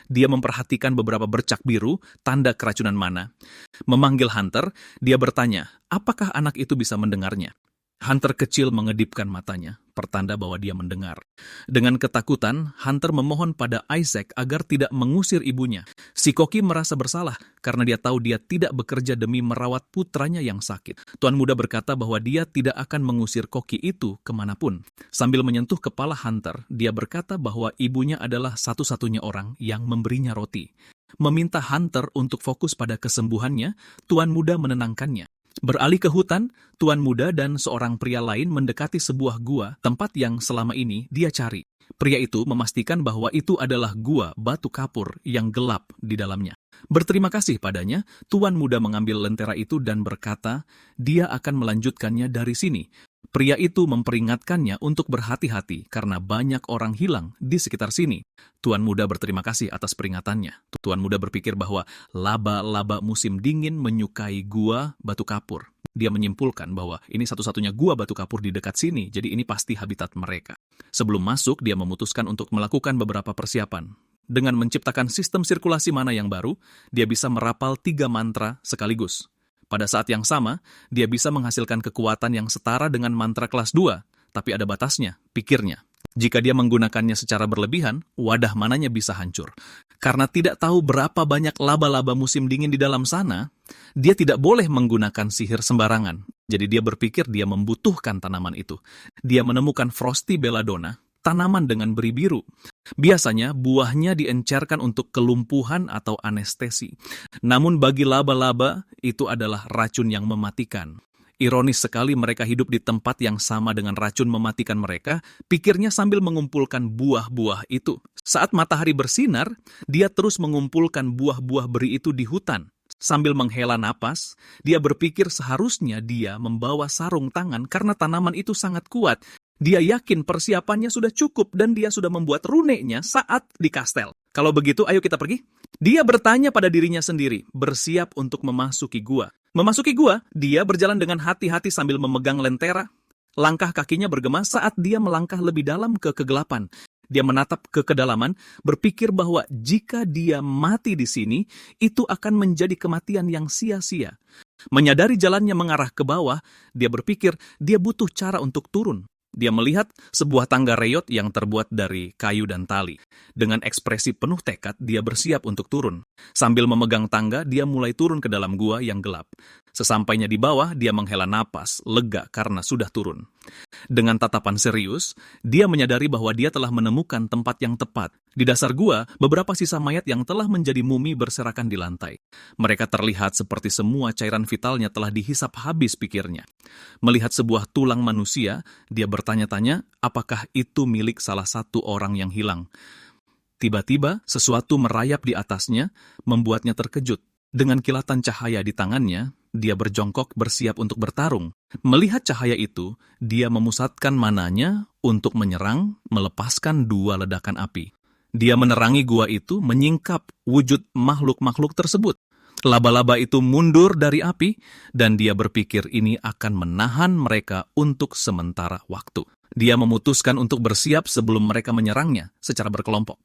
Dia memperhatikan beberapa bercak biru, tanda keracunan mana. Memanggil Hunter, dia bertanya, apakah anak itu bisa mendengarnya? Hunter kecil mengedipkan matanya, pertanda bahwa dia mendengar. Dengan ketakutan, Hunter memohon pada Isaac agar tidak mengusir ibunya. Si koki merasa bersalah karena dia tahu dia tidak bekerja demi merawat putranya yang sakit. Tuan muda berkata bahwa dia tidak akan mengusir koki itu kemanapun. Sambil menyentuh kepala Hunter, dia berkata bahwa ibunya adalah satu-satunya orang yang memberinya roti. Meminta Hunter untuk fokus pada kesembuhannya, tuan muda menenangkannya. Beralih ke hutan, tuan muda dan seorang pria lain mendekati sebuah gua, tempat yang selama ini dia cari. Pria itu memastikan bahwa itu adalah gua batu kapur yang gelap di dalamnya. Berterima kasih padanya, tuan muda mengambil lentera itu dan berkata, dia akan melanjutkannya dari sini. Pria itu memperingatkannya untuk berhati-hati karena banyak orang hilang di sekitar sini. Tuan muda berterima kasih atas peringatannya. Tuan muda berpikir bahwa laba-laba musim dingin menyukai gua batu kapur. Dia menyimpulkan bahwa ini satu-satunya gua batu kapur di dekat sini, jadi ini pasti habitat mereka. Sebelum masuk, dia memutuskan untuk melakukan beberapa persiapan. Dengan menciptakan sistem sirkulasi mana yang baru, dia bisa merapal 3 mantra sekaligus. Pada saat yang sama, dia bisa menghasilkan kekuatan yang setara dengan mantra kelas 2, tapi ada batasnya, pikirnya. Jika dia menggunakannya secara berlebihan, wadah mananya bisa hancur. Karena tidak tahu berapa banyak laba-laba musim dingin di dalam sana, dia tidak boleh menggunakan sihir sembarangan. Jadi dia berpikir dia membutuhkan tanaman itu. Dia menemukan Frosty Belladonna, tanaman dengan beri biru. Biasanya buahnya diencerkan untuk kelumpuhan atau anestesi. Namun bagi laba-laba, itu adalah racun yang mematikan. Ironis sekali mereka hidup di tempat yang sama dengan racun mematikan mereka, pikirnya sambil mengumpulkan buah-buah itu. Saat matahari bersinar, dia terus mengumpulkan buah-buah beri itu di hutan. Sambil menghela napas, dia berpikir seharusnya dia membawa sarung tangan karena tanaman itu sangat kuat. Dia yakin persiapannya sudah cukup dan dia sudah membuat runenya saat di kastel. Kalau begitu, ayo kita pergi. Dia bertanya pada dirinya sendiri, bersiap untuk memasuki gua. Memasuki gua, dia berjalan dengan hati-hati sambil memegang lentera. Langkah kakinya bergema saat dia melangkah lebih dalam ke kegelapan. Dia menatap ke kedalaman, berpikir bahwa jika dia mati di sini, itu akan menjadi kematian yang sia-sia. Menyadari jalannya mengarah ke bawah, dia berpikir dia butuh cara untuk turun. Dia melihat sebuah tangga reyot yang terbuat dari kayu dan tali. Dengan ekspresi penuh tekad, dia bersiap untuk turun. Sambil memegang tangga, dia mulai turun ke dalam gua yang gelap. Sesampainya di bawah, dia menghela napas, lega karena sudah turun. Dengan tatapan serius, dia menyadari bahwa dia telah menemukan tempat yang tepat. Di dasar gua, beberapa sisa mayat yang telah menjadi mumi berserakan di lantai. Mereka terlihat seperti semua cairan vitalnya telah dihisap habis, pikirnya. Melihat sebuah tulang manusia, dia bertanya-tanya apakah itu milik salah satu orang yang hilang. Tiba-tiba, sesuatu merayap di atasnya, membuatnya terkejut. Dengan kilatan cahaya di tangannya, dia berjongkok bersiap untuk bertarung. Melihat cahaya itu, dia memusatkan mananya untuk menyerang, melepaskan 2 ledakan api. Dia menerangi gua itu, menyingkap wujud makhluk-makhluk tersebut. Laba-laba itu mundur dari api, dan dia berpikir ini akan menahan mereka untuk sementara waktu. Dia memutuskan untuk bersiap sebelum mereka menyerangnya secara berkelompok.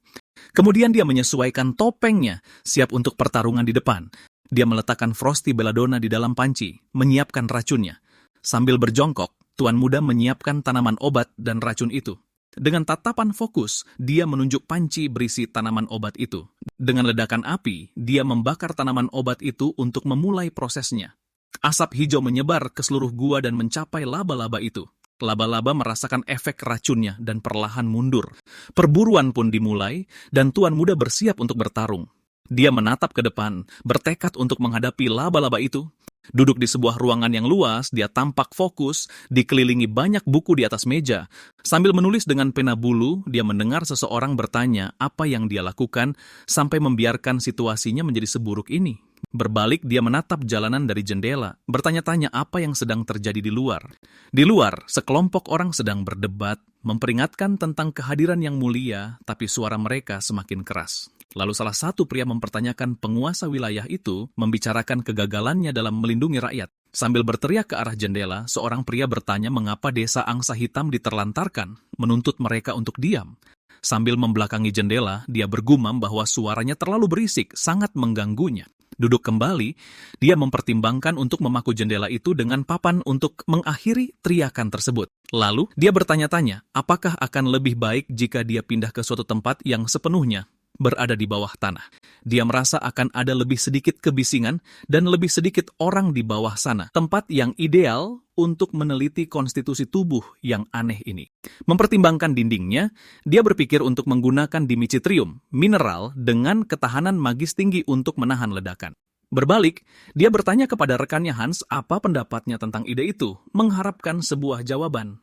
Kemudian dia menyesuaikan topengnya, siap untuk pertarungan di depan. Dia meletakkan Frosty Belladonna di dalam panci, menyiapkan racunnya. Sambil berjongkok, tuan muda menyiapkan tanaman obat dan racun itu. Dengan tatapan fokus, dia menunjuk panci berisi tanaman obat itu. Dengan ledakan api, dia membakar tanaman obat itu untuk memulai prosesnya. Asap hijau menyebar ke seluruh gua dan mencapai laba-laba itu. Laba-laba merasakan efek racunnya dan perlahan mundur. Perburuan pun dimulai, dan tuan muda bersiap untuk bertarung. Dia menatap ke depan, bertekad untuk menghadapi laba-laba itu. Duduk di sebuah ruangan yang luas, dia tampak fokus, dikelilingi banyak buku di atas meja. Sambil menulis dengan pena bulu, dia mendengar seseorang bertanya apa yang dia lakukan sampai membiarkan situasinya menjadi seburuk ini. Berbalik, dia menatap jalanan dari jendela, bertanya-tanya apa yang sedang terjadi di luar. Di luar, sekelompok orang sedang berdebat, memperingatkan tentang kehadiran yang mulia, tapi suara mereka semakin keras. Lalu salah satu pria mempertanyakan penguasa wilayah itu, membicarakan kegagalannya dalam melindungi rakyat. Sambil berteriak ke arah jendela, seorang pria bertanya mengapa desa angsa hitam diterlantarkan, menuntut mereka untuk diam. Sambil membelakangi jendela, dia bergumam bahwa suaranya terlalu berisik, sangat mengganggunya. Duduk kembali, dia mempertimbangkan untuk memaku jendela itu dengan papan untuk mengakhiri teriakan tersebut. Lalu, dia bertanya-tanya, apakah akan lebih baik jika dia pindah ke suatu tempat yang sepenuhnya berada di bawah tanah. Dia merasa akan ada lebih sedikit kebisingan dan lebih sedikit orang di bawah sana. Tempat yang ideal untuk meneliti konstitusi tubuh yang aneh ini. Mempertimbangkan dindingnya, dia berpikir untuk menggunakan dimitrium, mineral dengan ketahanan magis tinggi untuk menahan ledakan. Berbalik, dia bertanya kepada rekannya Hans apa pendapatnya tentang ide itu, mengharapkan sebuah jawaban.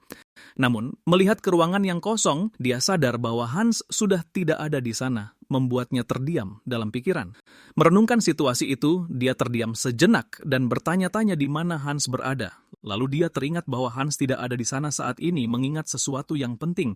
Namun, melihat ke ruangan yang kosong, dia sadar bahwa Hans sudah tidak ada di sana, membuatnya terdiam dalam pikiran. Merenungkan situasi itu, dia terdiam sejenak dan bertanya-tanya di mana Hans berada. Lalu dia teringat bahwa Hans tidak ada di sana saat ini, mengingat sesuatu yang penting.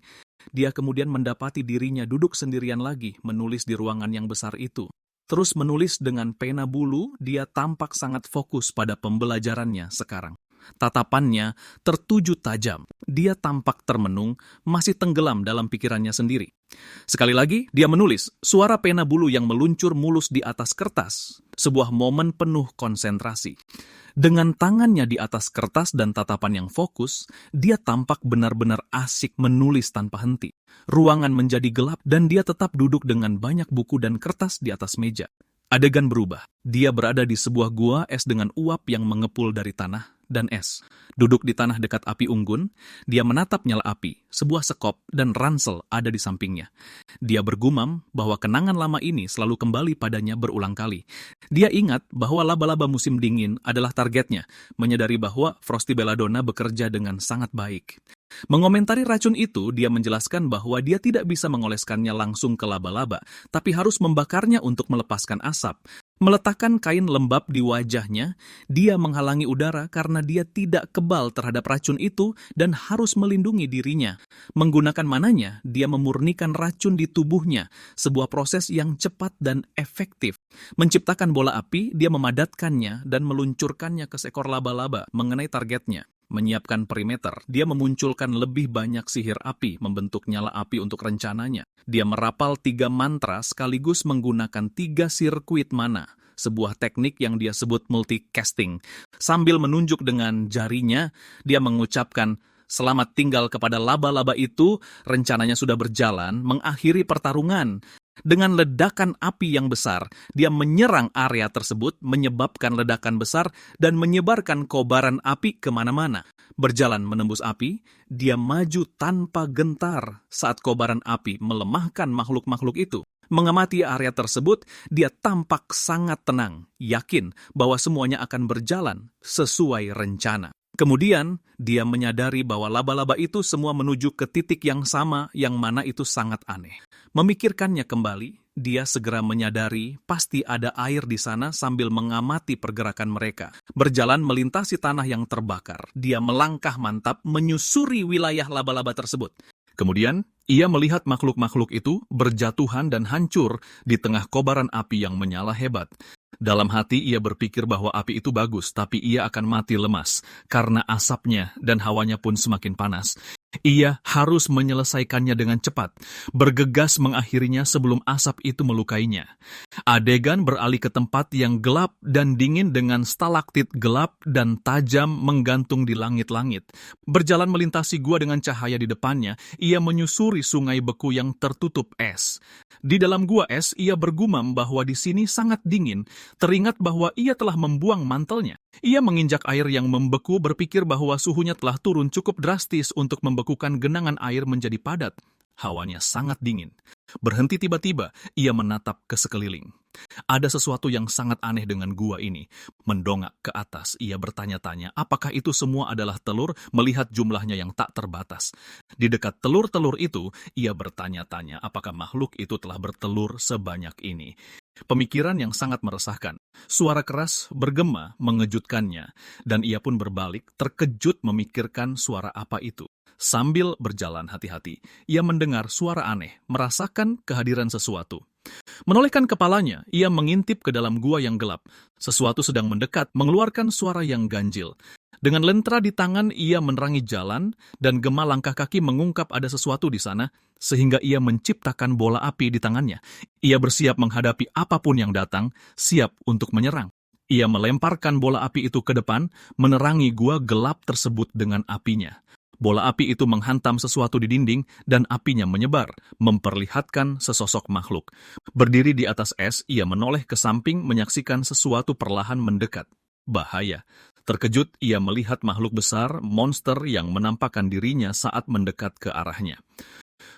Dia kemudian mendapati dirinya duduk sendirian lagi, menulis di ruangan yang besar itu. Terus menulis dengan pena bulu, dia tampak sangat fokus pada pembelajarannya sekarang. Tatapannya tertuju tajam. Dia tampak termenung, masih tenggelam dalam pikirannya sendiri. Sekali lagi, dia menulis, suara pena bulu yang meluncur mulus di atas kertas. Sebuah momen penuh konsentrasi. Dengan tangannya di atas kertas dan tatapan yang fokus, dia tampak benar-benar asik menulis tanpa henti. Ruangan menjadi gelap dan dia tetap duduk dengan banyak buku dan kertas di atas meja. Adegan berubah. Dia berada di sebuah gua es dengan uap yang mengepul dari tanah dan es. Duduk di tanah dekat api unggun, dia menatap nyala api, sebuah sekop dan ransel ada di sampingnya. Dia bergumam bahwa kenangan lama ini selalu kembali padanya berulang kali. Dia ingat bahwa laba-laba musim dingin adalah targetnya, menyadari bahwa Frosty Belladonna bekerja dengan sangat baik. Mengomentari racun itu, dia menjelaskan bahwa dia tidak bisa mengoleskannya langsung ke laba-laba, tapi harus membakarnya untuk melepaskan asap. Meletakkan kain lembab di wajahnya, dia menghalangi udara karena dia tidak kebal terhadap racun itu dan harus melindungi dirinya. Menggunakan mananya, dia memurnikan racun di tubuhnya, sebuah proses yang cepat dan efektif. Menciptakan bola api, dia memadatkannya dan meluncurkannya ke seekor laba-laba mengenai targetnya. Menyiapkan perimeter, dia memunculkan lebih banyak sihir api, membentuk nyala api untuk rencananya. Dia merapal 3 mantra sekaligus menggunakan 3 sirkuit mana, sebuah teknik yang dia sebut multicasting. Sambil menunjuk dengan jarinya, dia mengucapkan, selamat tinggal kepada laba-laba itu, rencananya sudah berjalan, mengakhiri pertarungan. Dengan ledakan api yang besar, dia menyerang area tersebut, menyebabkan ledakan besar, dan menyebarkan kobaran api kemana-mana. Berjalan menembus api, dia maju tanpa gentar saat kobaran api melemahkan makhluk-makhluk itu. Mengamati area tersebut, dia tampak sangat tenang, yakin bahwa semuanya akan berjalan sesuai rencana. Kemudian, dia menyadari bahwa laba-laba itu semua menuju ke titik yang sama, yang mana itu sangat aneh. Memikirkannya kembali, dia segera menyadari pasti ada air di sana sambil mengamati pergerakan mereka. Berjalan melintasi tanah yang terbakar, dia melangkah mantap menyusuri wilayah laba-laba tersebut. Kemudian, ia melihat makhluk-makhluk itu berjatuhan dan hancur di tengah kobaran api yang menyala hebat. Dalam hati ia berpikir bahwa api itu bagus, tapi ia akan mati lemas karena asapnya dan hawanya pun semakin panas. Ia harus menyelesaikannya dengan cepat, bergegas mengakhirinya sebelum asap itu melukainya. Adegan beralih ke tempat yang gelap dan dingin dengan stalaktit gelap dan tajam menggantung di langit-langit. Berjalan melintasi gua dengan cahaya di depannya, ia menyusuri sungai beku yang tertutup es. Di dalam gua es, ia bergumam bahwa di sini sangat dingin, teringat bahwa ia telah membuang mantelnya. Ia menginjak air yang membeku, berpikir bahwa suhunya telah turun cukup drastis untuk membekukan genangan air menjadi padat. Hawanya sangat dingin. Berhenti tiba-tiba, ia menatap ke sekeliling. Ada sesuatu yang sangat aneh dengan gua ini. Mendongak ke atas, ia bertanya-tanya, apakah itu semua adalah telur melihat jumlahnya yang tak terbatas. Di dekat telur-telur itu, ia bertanya-tanya apakah makhluk itu telah bertelur sebanyak ini. Pemikiran yang sangat meresahkan. Suara keras bergema mengejutkannya, dan ia pun berbalik, terkejut memikirkan suara apa itu. Sambil berjalan hati-hati, ia mendengar suara aneh, merasakan kehadiran sesuatu. Menolehkan kepalanya, ia mengintip ke dalam gua yang gelap. Sesuatu sedang mendekat, mengeluarkan suara yang ganjil. Dengan lentera di tangan, ia menerangi jalan, dan gema langkah kaki mengungkap ada sesuatu di sana, sehingga ia menciptakan bola api di tangannya. Ia bersiap menghadapi apapun yang datang, siap untuk menyerang. Ia melemparkan bola api itu ke depan, menerangi gua gelap tersebut dengan apinya. Bola api itu menghantam sesuatu di dinding dan apinya menyebar, memperlihatkan sesosok makhluk. Berdiri di atas es, ia menoleh ke samping menyaksikan sesuatu perlahan mendekat. Bahaya. Terkejut, ia melihat makhluk besar, monster yang menampakkan dirinya saat mendekat ke arahnya.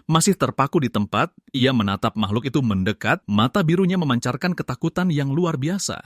Masih terpaku di tempat, ia menatap makhluk itu mendekat, mata birunya memancarkan ketakutan yang luar biasa.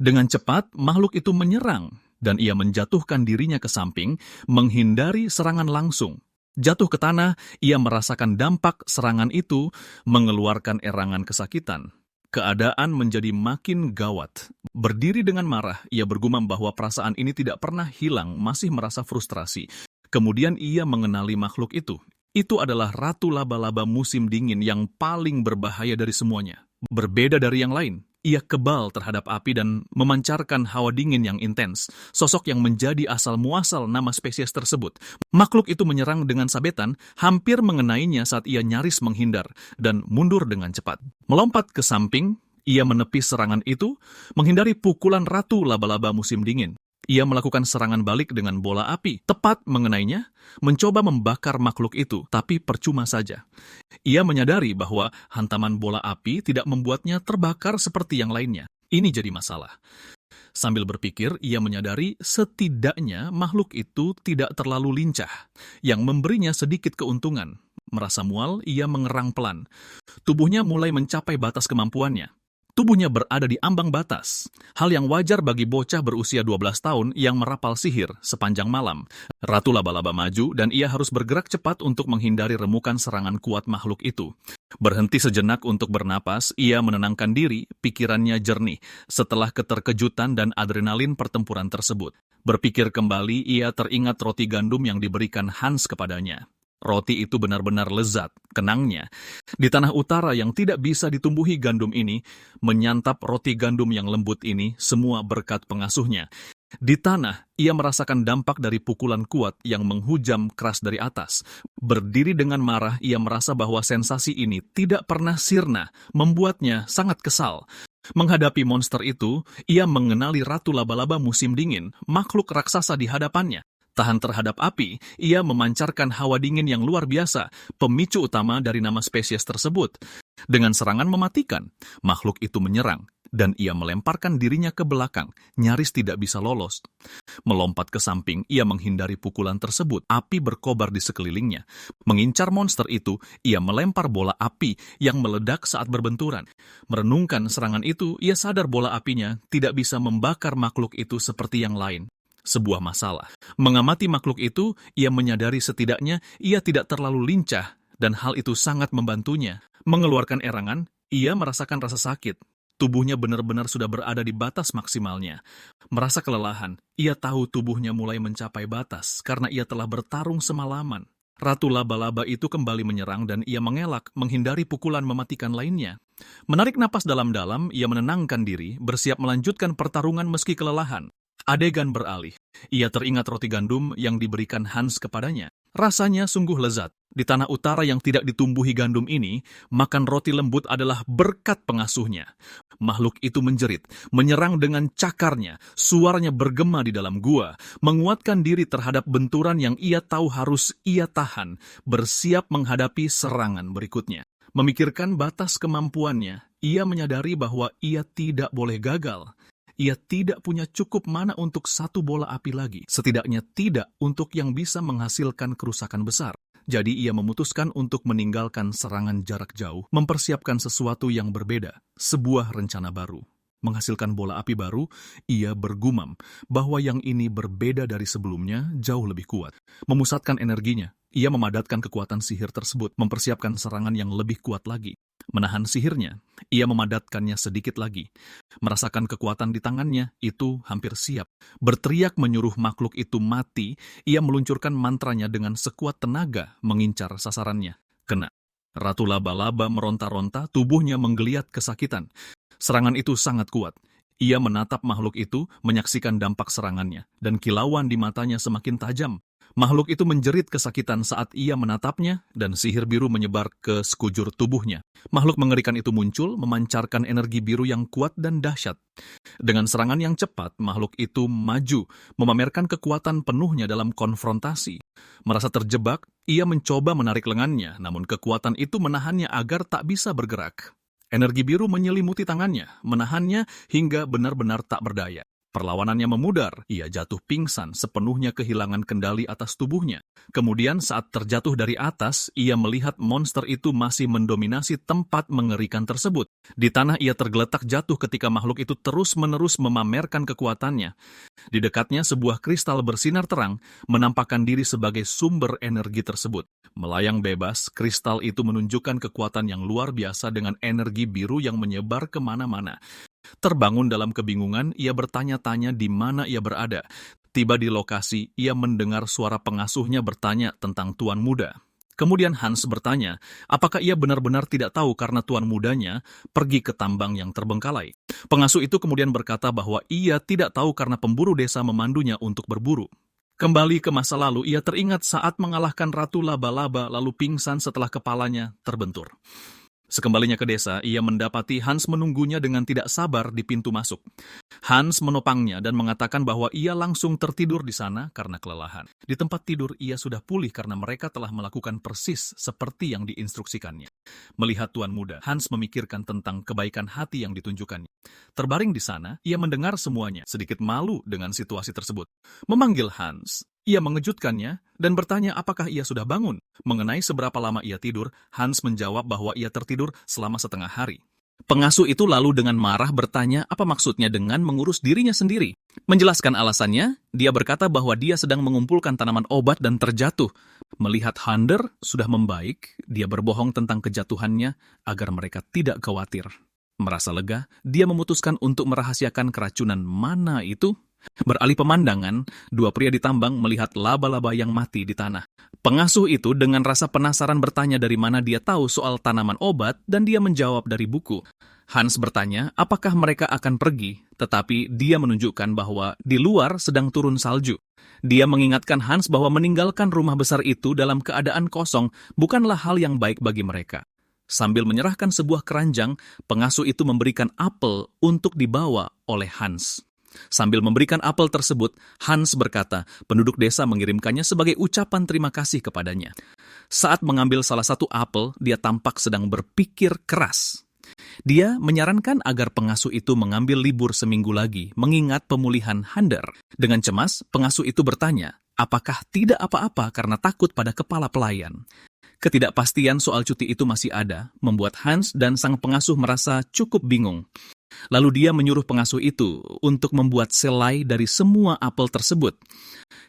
Dengan cepat, makhluk itu menyerang, dan ia menjatuhkan dirinya ke samping, menghindari serangan langsung. Jatuh ke tanah, ia merasakan dampak serangan itu, mengeluarkan erangan kesakitan. Keadaan menjadi makin gawat. Berdiri dengan marah, ia bergumam bahwa perasaan ini tidak pernah hilang, masih merasa frustrasi. Kemudian ia mengenali makhluk itu. Itu adalah ratu laba-laba musim dingin yang paling berbahaya dari semuanya. Berbeda dari yang lain, ia kebal terhadap api dan memancarkan hawa dingin yang intens, sosok yang menjadi asal-muasal nama spesies tersebut. Makhluk itu menyerang dengan sabetan, hampir mengenainya saat ia nyaris menghindar, dan mundur dengan cepat. Melompat ke samping, ia menepis serangan itu, menghindari pukulan ratu laba-laba musim dingin. Ia melakukan serangan balik dengan bola api, tepat mengenainya, mencoba membakar makhluk itu, tapi percuma saja. Ia menyadari bahwa hantaman bola api tidak membuatnya terbakar seperti yang lainnya. Ini jadi masalah. Sambil berpikir, ia menyadari setidaknya makhluk itu tidak terlalu lincah, yang memberinya sedikit keuntungan. Merasa mual, ia mengerang pelan. Tubuhnya mulai mencapai batas kemampuannya. Tubuhnya berada di ambang batas, hal yang wajar bagi bocah berusia 12 tahun yang merapal sihir sepanjang malam. Ratu laba-laba maju dan ia harus bergerak cepat untuk menghindari remukan serangan kuat makhluk itu. Berhenti sejenak untuk bernapas, ia menenangkan diri, pikirannya jernih setelah keterkejutan dan adrenalin pertempuran tersebut. Berpikir kembali, ia teringat roti gandum yang diberikan Hans kepadanya. Roti itu benar-benar lezat, kenangnya. Di tanah utara yang tidak bisa ditumbuhi gandum ini, menyantap roti gandum yang lembut ini, semua berkat pengasuhnya. Di tanah, ia merasakan dampak dari pukulan kuat yang menghujam keras dari atas. Berdiri dengan marah, ia merasa bahwa sensasi ini tidak pernah sirna, membuatnya sangat kesal. Menghadapi monster itu, ia mengenali ratu laba-laba musim dingin, makhluk raksasa di hadapannya. Tahan terhadap api, ia memancarkan hawa dingin yang luar biasa, pemicu utama dari nama spesies tersebut. Dengan serangan mematikan, makhluk itu menyerang, dan ia melemparkan dirinya ke belakang, nyaris tidak bisa lolos. Melompat ke samping, ia menghindari pukulan tersebut. Api berkobar di sekelilingnya. Mengincar monster itu, ia melempar bola api yang meledak saat berbenturan. Merenungkan serangan itu, ia sadar bola apinya tidak bisa membakar makhluk itu seperti yang lain. Sebuah masalah. Mengamati makhluk itu, ia menyadari setidaknya ia tidak terlalu lincah, dan hal itu sangat membantunya. Mengeluarkan erangan, ia merasakan rasa sakit. Tubuhnya benar-benar sudah berada di batas maksimalnya. Merasa kelelahan, ia tahu tubuhnya mulai mencapai batas karena ia telah bertarung semalaman. Ratu laba-laba itu kembali menyerang dan ia mengelak menghindari pukulan mematikan lainnya. Menarik napas dalam-dalam, ia menenangkan diri, bersiap melanjutkan pertarungan meski kelelahan. Adegan beralih. Ia teringat roti gandum yang diberikan Hans kepadanya. Rasanya sungguh lezat. Di tanah utara yang tidak ditumbuhi gandum ini, makan roti lembut adalah berkat pengasuhnya. Makhluk itu menjerit, menyerang dengan cakarnya, suaranya bergema di dalam gua, menguatkan diri terhadap benturan yang ia tahu harus ia tahan, bersiap menghadapi serangan berikutnya. Memikirkan batas kemampuannya, ia menyadari bahwa ia tidak boleh gagal. Ia tidak punya cukup mana untuk satu bola api lagi, setidaknya tidak untuk yang bisa menghasilkan kerusakan besar. Jadi ia memutuskan untuk meninggalkan serangan jarak jauh, mempersiapkan sesuatu yang berbeda, sebuah rencana baru. Menghasilkan bola api baru, ia bergumam bahwa yang ini berbeda dari sebelumnya, jauh lebih kuat. Memusatkan energinya, ia memadatkan kekuatan sihir tersebut, mempersiapkan serangan yang lebih kuat lagi. Menahan sihirnya, ia memadatkannya sedikit lagi. Merasakan kekuatan di tangannya, itu hampir siap. Berteriak menyuruh makhluk itu mati, ia meluncurkan mantranya dengan sekuat tenaga mengincar sasarannya. Kena. Ratu laba-laba meronta-ronta, tubuhnya menggeliat kesakitan. Serangan itu sangat kuat. Ia menatap makhluk itu, menyaksikan dampak serangannya, dan kilauan di matanya semakin tajam. Makhluk itu menjerit kesakitan saat ia menatapnya, dan sihir biru menyebar ke sekujur tubuhnya. Makhluk mengerikan itu muncul, memancarkan energi biru yang kuat dan dahsyat. Dengan serangan yang cepat, makhluk itu maju, memamerkan kekuatan penuhnya dalam konfrontasi. Merasa terjebak, ia mencoba menarik lengannya, namun kekuatan itu menahannya agar tak bisa bergerak. Energi biru menyelimuti tangannya, menahannya hingga benar-benar tak berdaya. Perlawanannya memudar, ia jatuh pingsan, sepenuhnya kehilangan kendali atas tubuhnya. Kemudian saat terjatuh dari atas, ia melihat monster itu masih mendominasi tempat mengerikan tersebut. Di tanah ia tergeletak jatuh ketika makhluk itu terus-menerus memamerkan kekuatannya. Di dekatnya sebuah kristal bersinar terang, menampakkan diri sebagai sumber energi tersebut. Melayang bebas, kristal itu menunjukkan kekuatan yang luar biasa dengan energi biru yang menyebar kemana-mana. Terbangun dalam kebingungan, ia bertanya-tanya di mana ia berada. Tiba di lokasi, ia mendengar suara pengasuhnya bertanya tentang tuan muda. Kemudian Hans bertanya, apakah ia benar-benar tidak tahu karena tuan mudanya pergi ke tambang yang terbengkalai. Pengasuh itu kemudian berkata bahwa ia tidak tahu karena pemburu desa memandunya untuk berburu. Kembali ke masa lalu, ia teringat saat mengalahkan Ratu Laba-Laba lalu pingsan setelah kepalanya terbentur. Sekembalinya ke desa, ia mendapati Hans menunggunya dengan tidak sabar di pintu masuk. Hans menopangnya dan mengatakan bahwa ia langsung tertidur di sana karena kelelahan. Di tempat tidur, ia sudah pulih karena mereka telah melakukan persis seperti yang diinstruksikannya. Melihat tuan muda, Hans memikirkan tentang kebaikan hati yang ditunjukkannya. Terbaring di sana, ia mendengar semuanya, sedikit malu dengan situasi tersebut. Memanggil Hans, ia mengejutkannya dan bertanya apakah ia sudah bangun. Mengenai seberapa lama ia tidur, Hans menjawab bahwa ia tertidur selama setengah hari. Pengasuh itu lalu dengan marah bertanya apa maksudnya dengan mengurus dirinya sendiri. Menjelaskan alasannya, dia berkata bahwa dia sedang mengumpulkan tanaman obat dan terjatuh. Melihat Hander sudah membaik, dia berbohong tentang kejatuhannya agar mereka tidak khawatir. Merasa lega, dia memutuskan untuk merahasiakan keracunan mana itu. Beralih pemandangan, dua pria di tambang melihat laba-laba yang mati di tanah. Pengasuh itu dengan rasa penasaran bertanya dari mana dia tahu soal tanaman obat dan dia menjawab dari buku. Hans bertanya apakah mereka akan pergi, tetapi dia menunjukkan bahwa di luar sedang turun salju. Dia mengingatkan Hans bahwa meninggalkan rumah besar itu dalam keadaan kosong bukanlah hal yang baik bagi mereka. Sambil menyerahkan sebuah keranjang, pengasuh itu memberikan apel untuk dibawa oleh Hans. Sambil memberikan apel tersebut, Hans berkata, penduduk desa mengirimkannya sebagai ucapan terima kasih kepadanya. Saat mengambil salah satu apel, dia tampak sedang berpikir keras. Dia menyarankan agar pengasuh itu mengambil libur seminggu lagi, mengingat pemulihan Hander. Dengan cemas, pengasuh itu bertanya, apakah tidak apa-apa karena takut pada kepala pelayan. Ketidakpastian soal cuti itu masih ada, membuat Hans dan sang pengasuh merasa cukup bingung. Lalu dia menyuruh pengasuh itu untuk membuat selai dari semua apel tersebut.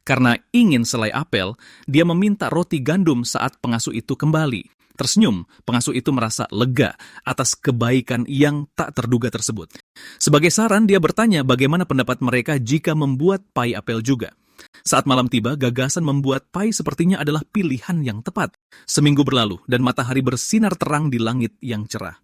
Karena ingin selai apel, dia meminta roti gandum saat pengasuh itu kembali. Tersenyum, pengasuh itu merasa lega atas kebaikan yang tak terduga tersebut. Sebagai saran, dia bertanya bagaimana pendapat mereka jika membuat pai apel juga. Saat malam tiba, gagasan membuat pai sepertinya adalah pilihan yang tepat. Seminggu berlalu dan matahari bersinar terang di langit yang cerah.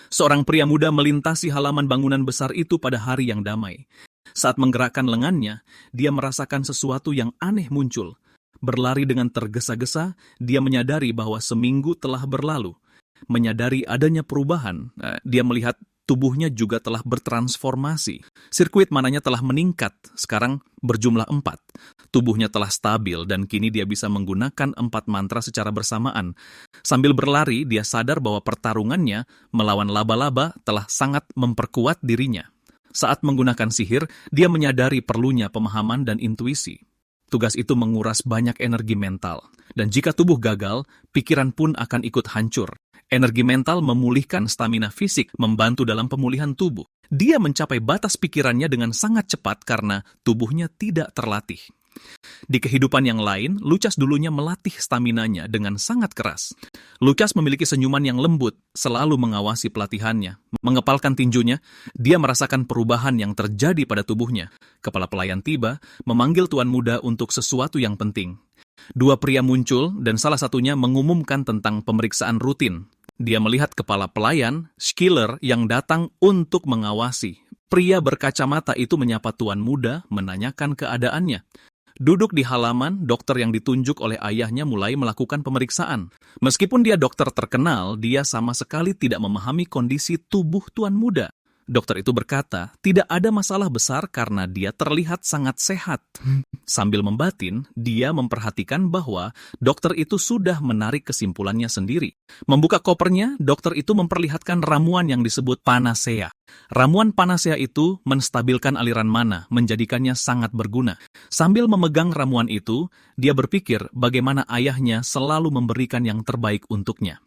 Seorang pria muda melintasi halaman bangunan besar itu pada hari yang damai. Saat menggerakkan lengannya, dia merasakan sesuatu yang aneh muncul. Berlari dengan tergesa-gesa, dia menyadari bahwa seminggu telah berlalu. Menyadari adanya perubahan, dia melihat tubuhnya juga telah bertransformasi. Sirkuit mananya telah meningkat, sekarang berjumlah 4. Tubuhnya telah stabil dan kini dia bisa menggunakan 4 mantra secara bersamaan. Sambil berlari, dia sadar bahwa pertarungannya melawan laba-laba telah sangat memperkuat dirinya. Saat menggunakan sihir, dia menyadari perlunya pemahaman dan intuisi. Tugas itu menguras banyak energi mental. Dan jika tubuh gagal, pikiran pun akan ikut hancur. Energi mental memulihkan stamina fisik, membantu dalam pemulihan tubuh. Dia mencapai batas pikirannya dengan sangat cepat karena tubuhnya tidak terlatih. Di kehidupan yang lain, Lucas dulunya melatih staminanya dengan sangat keras. Lucas memiliki senyuman yang lembut, selalu mengawasi pelatihannya. Mengepalkan tinjunya, dia merasakan perubahan yang terjadi pada tubuhnya. Kepala pelayan tiba, memanggil tuan muda untuk sesuatu yang penting. Dua pria muncul dan salah satunya mengumumkan tentang pemeriksaan rutin. Dia melihat kepala pelayan, Schiller, yang datang untuk mengawasi. Pria berkacamata itu menyapa tuan muda, menanyakan keadaannya. Duduk di halaman, dokter yang ditunjuk oleh ayahnya mulai melakukan pemeriksaan. Meskipun dia dokter terkenal, dia sama sekali tidak memahami kondisi tubuh tuan muda. Dokter itu berkata, tidak ada masalah besar karena dia terlihat sangat sehat. Sambil membatin, dia memperhatikan bahwa dokter itu sudah menarik kesimpulannya sendiri. Membuka kopernya, dokter itu memperlihatkan ramuan yang disebut panacea. Ramuan panacea itu menstabilkan aliran mana, menjadikannya sangat berguna. Sambil memegang ramuan itu, dia berpikir bagaimana ayahnya selalu memberikan yang terbaik untuknya.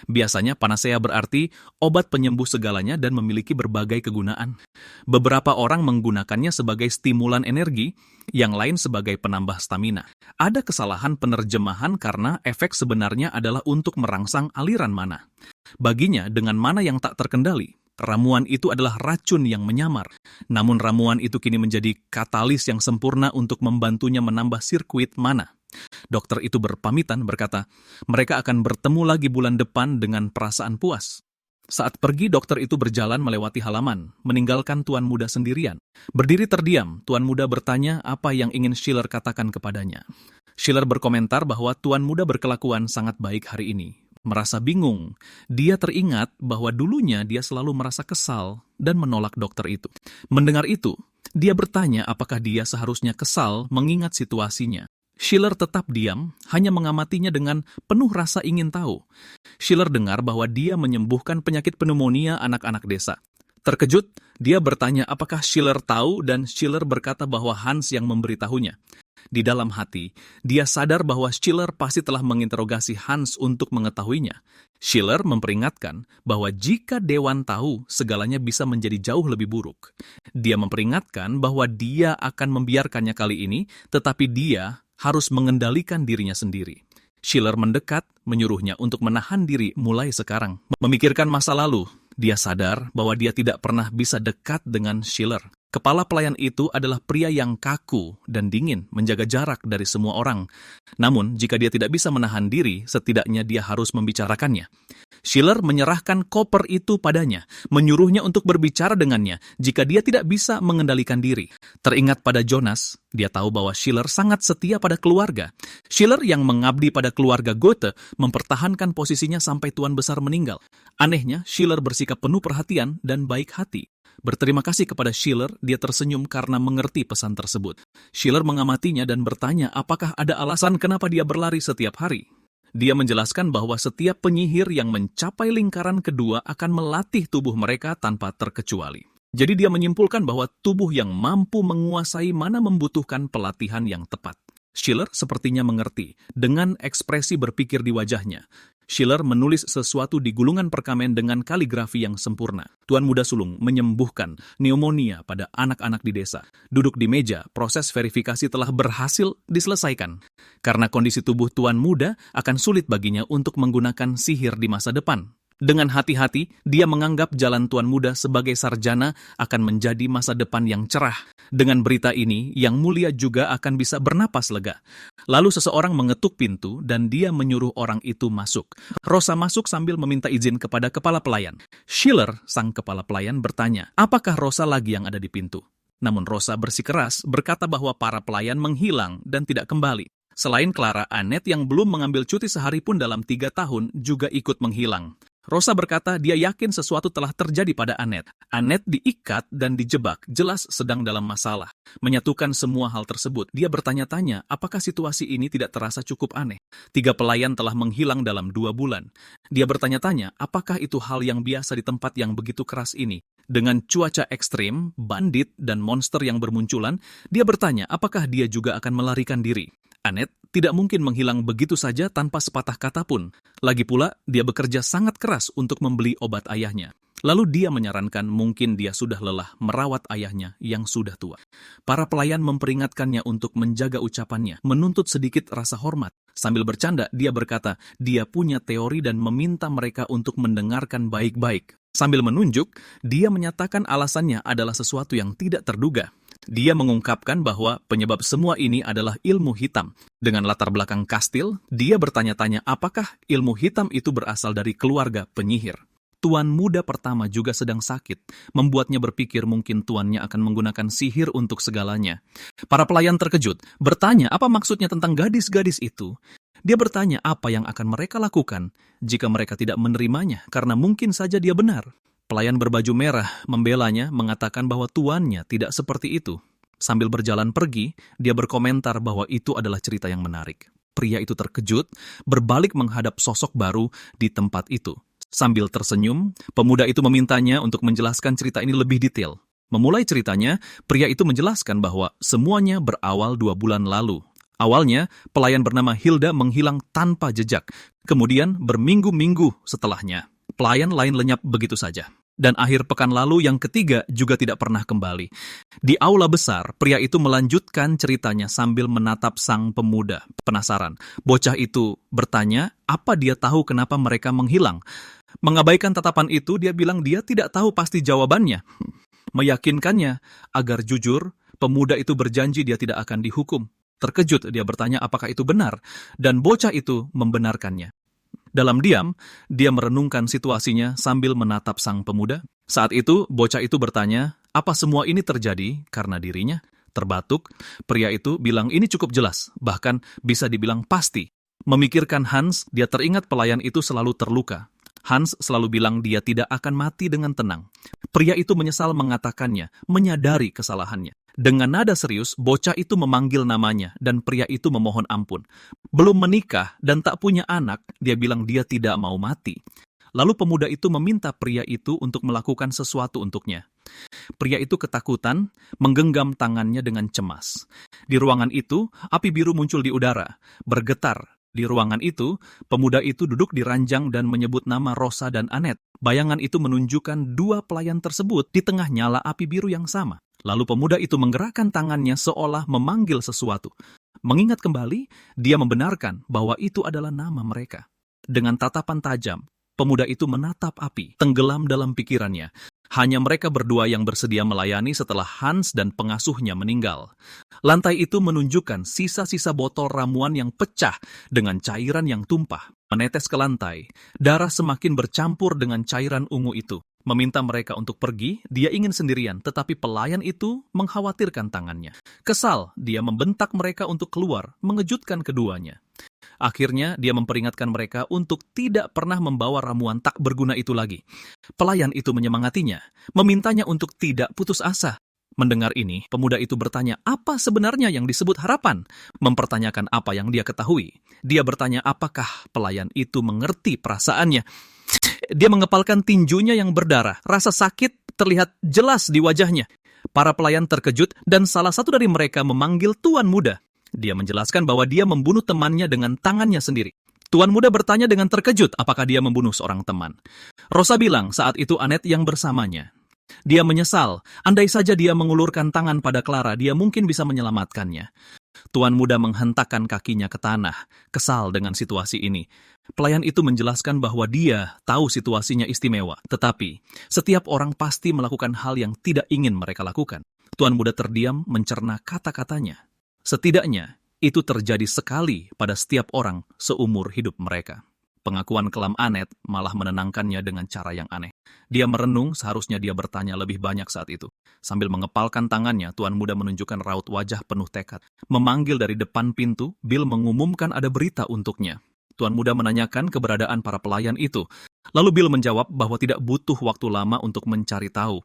Biasanya panacea berarti obat penyembuh segalanya dan memiliki berbagai kegunaan. Beberapa orang menggunakannya sebagai stimulan energi, yang lain sebagai penambah stamina. Ada kesalahan penerjemahan karena efek sebenarnya adalah untuk merangsang aliran mana. Baginya, dengan mana yang tak terkendali, ramuan itu adalah racun yang menyamar. Namun ramuan itu kini menjadi katalis yang sempurna untuk membantunya menambah sirkuit mana. Dokter itu berpamitan berkata, mereka akan bertemu lagi bulan depan dengan perasaan puas. Saat pergi, dokter itu berjalan melewati halaman, meninggalkan tuan muda sendirian. Berdiri terdiam, tuan muda bertanya apa yang ingin Schiller katakan kepadanya. Schiller berkomentar bahwa tuan muda berkelakuan sangat baik hari ini. Merasa bingung, dia teringat bahwa dulunya dia selalu merasa kesal dan menolak dokter itu. Mendengar itu, dia bertanya apakah dia seharusnya kesal mengingat situasinya. Schiller tetap diam, hanya mengamatinya dengan penuh rasa ingin tahu. Schiller dengar bahwa dia menyembuhkan penyakit pneumonia anak-anak desa. Terkejut, dia bertanya apakah Schiller tahu dan Schiller berkata bahwa Hans yang memberitahunya. Di dalam hati, dia sadar bahwa Schiller pasti telah menginterogasi Hans untuk mengetahuinya. Schiller memperingatkan bahwa jika Dewan tahu, segalanya bisa menjadi jauh lebih buruk. Dia memperingatkan bahwa dia akan membiarkannya kali ini, tetapi dia harus mengendalikan dirinya sendiri. Schiller mendekat, menyuruhnya untuk menahan diri mulai sekarang. Memikirkan masa lalu, dia sadar bahwa dia tidak pernah bisa dekat dengan Schiller. Kepala pelayan itu adalah pria yang kaku dan dingin, menjaga jarak dari semua orang. Namun, jika dia tidak bisa menahan diri, setidaknya dia harus membicarakannya. Schiller menyerahkan koper itu padanya, menyuruhnya untuk berbicara dengannya jika dia tidak bisa mengendalikan diri. Teringat pada Jonas, dia tahu bahwa Schiller sangat setia pada keluarga. Schiller yang mengabdi pada keluarga Goethe mempertahankan posisinya sampai Tuan Besar meninggal. Anehnya, Schiller bersikap penuh perhatian dan baik hati. Berterima kasih kepada Schiller, dia tersenyum karena mengerti pesan tersebut. Schiller mengamatinya dan bertanya apakah ada alasan kenapa dia berlari setiap hari. Dia menjelaskan bahwa setiap penyihir yang mencapai lingkaran kedua akan melatih tubuh mereka tanpa terkecuali. Jadi dia menyimpulkan bahwa tubuh yang mampu menguasai mana membutuhkan pelatihan yang tepat. Schiller sepertinya mengerti, dengan ekspresi berpikir di wajahnya. Schiller menulis sesuatu di gulungan perkamen dengan kaligrafi yang sempurna. Tuan Muda Sulung menyembuhkan pneumonia pada anak-anak di desa. Duduk di meja, proses verifikasi telah berhasil diselesaikan. Karena kondisi tubuh Tuan Muda akan sulit baginya untuk menggunakan sihir di masa depan. Dengan hati-hati, dia menganggap jalan Tuan Muda sebagai sarjana akan menjadi masa depan yang cerah. Dengan berita ini, Yang Mulia juga akan bisa bernapas lega. Lalu seseorang mengetuk pintu dan dia menyuruh orang itu masuk. Rosa masuk sambil meminta izin kepada kepala pelayan. Schiller, sang kepala pelayan, bertanya, apakah Rosa lagi yang ada di pintu? Namun Rosa bersikeras berkata bahwa para pelayan menghilang dan tidak kembali. Selain Clara, Annette yang belum mengambil cuti sehari pun dalam 3 tahun juga ikut menghilang. Rosa berkata dia yakin sesuatu telah terjadi pada Annette. Annette diikat dan dijebak, jelas sedang dalam masalah. Menyatukan semua hal tersebut, dia bertanya-tanya apakah situasi ini tidak terasa cukup aneh. 3 pelayan telah menghilang dalam 2 bulan. Dia bertanya-tanya apakah itu hal yang biasa di tempat yang begitu keras ini. Dengan cuaca ekstrim, bandit, dan monster yang bermunculan, dia bertanya apakah dia juga akan melarikan diri. Annette tidak mungkin menghilang begitu saja tanpa sepatah kata pun. Lagi pula, dia bekerja sangat keras untuk membeli obat ayahnya. Lalu dia menyarankan mungkin dia sudah lelah merawat ayahnya yang sudah tua. Para pelayan memperingatkannya untuk menjaga ucapannya, menuntut sedikit rasa hormat. Sambil bercanda, dia berkata dia punya teori dan meminta mereka untuk mendengarkan baik-baik. Sambil menunjuk, dia menyatakan alasannya adalah sesuatu yang tidak terduga. Dia mengungkapkan bahwa penyebab semua ini adalah ilmu hitam. Dengan latar belakang kastil, dia bertanya-tanya apakah ilmu hitam itu berasal dari keluarga penyihir. Tuan muda pertama juga sedang sakit, membuatnya berpikir mungkin tuannya akan menggunakan sihir untuk segalanya. Para pelayan terkejut, bertanya apa maksudnya tentang gadis-gadis itu. Dia bertanya apa yang akan mereka lakukan jika mereka tidak menerimanya, karena mungkin saja dia benar. Pelayan berbaju merah membelanya, mengatakan bahwa tuannya tidak seperti itu. Sambil berjalan pergi, dia berkomentar bahwa itu adalah cerita yang menarik. Pria itu terkejut, berbalik menghadap sosok baru di tempat itu. Sambil tersenyum, pemuda itu memintanya untuk menjelaskan cerita ini lebih detail. Memulai ceritanya, pria itu menjelaskan bahwa semuanya berawal 2 bulan lalu. Awalnya, pelayan bernama Hilda menghilang tanpa jejak. Kemudian, berminggu-minggu setelahnya, pelayan lain lenyap begitu saja. Dan akhir pekan lalu yang ketiga juga tidak pernah kembali. Di aula besar, pria itu melanjutkan ceritanya sambil menatap sang pemuda. Penasaran, bocah itu bertanya apa dia tahu kenapa mereka menghilang. Mengabaikan tatapan itu, dia bilang dia tidak tahu pasti jawabannya. Meyakinkannya agar jujur, pemuda itu berjanji dia tidak akan dihukum. Terkejut, dia bertanya apakah itu benar, dan bocah itu membenarkannya. Dalam diam, dia merenungkan situasinya sambil menatap sang pemuda. Saat itu, bocah itu bertanya, apa semua ini terjadi karena dirinya? Terbatuk, pria itu bilang ini cukup jelas, bahkan bisa dibilang pasti. Memikirkan Hans, dia teringat pelayan itu selalu terluka. Hans selalu bilang dia tidak akan mati dengan tenang. Pria itu menyesal mengatakannya, menyadari kesalahannya. Dengan nada serius, bocah itu memanggil namanya dan pria itu memohon ampun. Belum menikah dan tak punya anak, dia bilang dia tidak mau mati. Lalu pemuda itu meminta pria itu untuk melakukan sesuatu untuknya. Pria itu ketakutan, menggenggam tangannya dengan cemas. Di ruangan itu, api biru muncul di udara, bergetar. Di ruangan itu, pemuda itu duduk di ranjang dan menyebut nama Rosa dan Annette. Bayangan itu menunjukkan 2 pelayan tersebut di tengah nyala api biru yang sama. Lalu pemuda itu menggerakkan tangannya seolah memanggil sesuatu. Mengingat kembali, dia membenarkan bahwa itu adalah nama mereka. Dengan tatapan tajam, pemuda itu menatap api, tenggelam dalam pikirannya. Hanya mereka berdua yang bersedia melayani setelah Hans dan pengasuhnya meninggal. Lantai itu menunjukkan sisa-sisa botol ramuan yang pecah dengan cairan yang tumpah. Menetes ke lantai, darah semakin bercampur dengan cairan ungu itu. Meminta mereka untuk pergi, dia ingin sendirian, tetapi pelayan itu mengkhawatirkan tangannya. Kesal, dia membentak mereka untuk keluar, mengejutkan keduanya. Akhirnya, dia memperingatkan mereka untuk tidak pernah membawa ramuan tak berguna itu lagi. Pelayan itu menyemangatinya, memintanya untuk tidak putus asa. Mendengar ini, pemuda itu bertanya apa sebenarnya yang disebut harapan, mempertanyakan apa yang dia ketahui. Dia bertanya apakah pelayan itu mengerti perasaannya. Dia mengepalkan tinjunya yang berdarah. Rasa sakit terlihat jelas di wajahnya. Para pelayan terkejut dan salah satu dari mereka memanggil tuan muda. Dia menjelaskan bahwa dia membunuh temannya dengan tangannya sendiri. Tuan muda bertanya dengan terkejut apakah dia membunuh seorang teman. Rosa bilang saat itu Annette yang bersamanya. Dia menyesal, andai saja dia mengulurkan tangan pada Clara, dia mungkin bisa menyelamatkannya. Tuan muda menghentakkan kakinya ke tanah, kesal dengan situasi ini. Pelayan itu menjelaskan bahwa dia tahu situasinya istimewa, tetapi setiap orang pasti melakukan hal yang tidak ingin mereka lakukan. Tuan muda terdiam mencerna kata-katanya. Setidaknya, itu terjadi sekali pada setiap orang seumur hidup mereka. Pengakuan kelam Annette malah menenangkannya dengan cara yang aneh. Dia merenung, seharusnya dia bertanya lebih banyak saat itu. Sambil mengepalkan tangannya, tuan muda menunjukkan raut wajah penuh tekad. Memanggil dari depan pintu, Bill mengumumkan ada berita untuknya. Tuan muda menanyakan keberadaan para pelayan itu. Lalu Bill menjawab bahwa tidak butuh waktu lama untuk mencari tahu.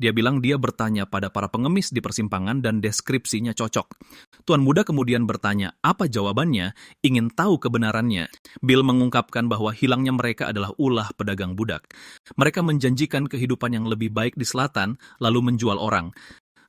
Dia bilang dia bertanya pada para pengemis di persimpangan dan deskripsinya cocok. Tuan muda kemudian bertanya apa jawabannya, ingin tahu kebenarannya. Bill mengungkapkan bahwa hilangnya mereka adalah ulah pedagang budak. Mereka menjanjikan kehidupan yang lebih baik di selatan, lalu menjual orang.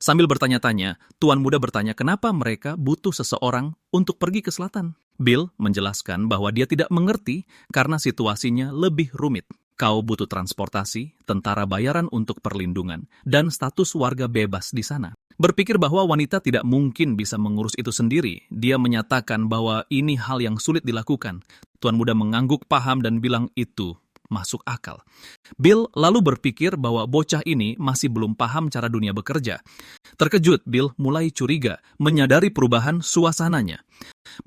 Sambil bertanya-tanya, Tuan muda bertanya kenapa mereka butuh seseorang untuk pergi ke selatan. Bill menjelaskan bahwa dia tidak mengerti karena situasinya lebih rumit. Kau butuh transportasi, tentara bayaran untuk perlindungan, dan status warga bebas di sana. Berpikir bahwa wanita tidak mungkin bisa mengurus itu sendiri, dia menyatakan bahwa ini hal yang sulit dilakukan. Tuan muda mengangguk paham dan bilang itu masuk akal. Bill lalu berpikir bahwa bocah ini masih belum paham cara dunia bekerja. Terkejut, Bill mulai curiga, menyadari perubahan suasananya.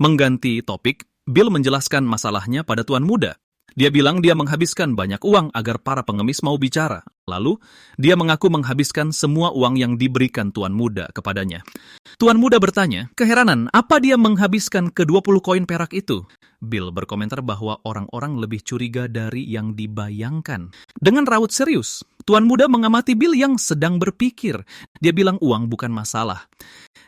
Mengganti topik, Bill menjelaskan masalahnya pada Tuan muda. Dia bilang dia menghabiskan banyak uang agar para pengemis mau bicara. Lalu, dia mengaku menghabiskan semua uang yang diberikan Tuan muda kepadanya. Tuan muda bertanya, keheranan, apa dia menghabiskan ke-20 koin perak itu? Bill berkomentar bahwa orang-orang lebih curiga dari yang dibayangkan. Dengan raut serius, Tuan muda mengamati Bill yang sedang berpikir. Dia bilang uang bukan masalah.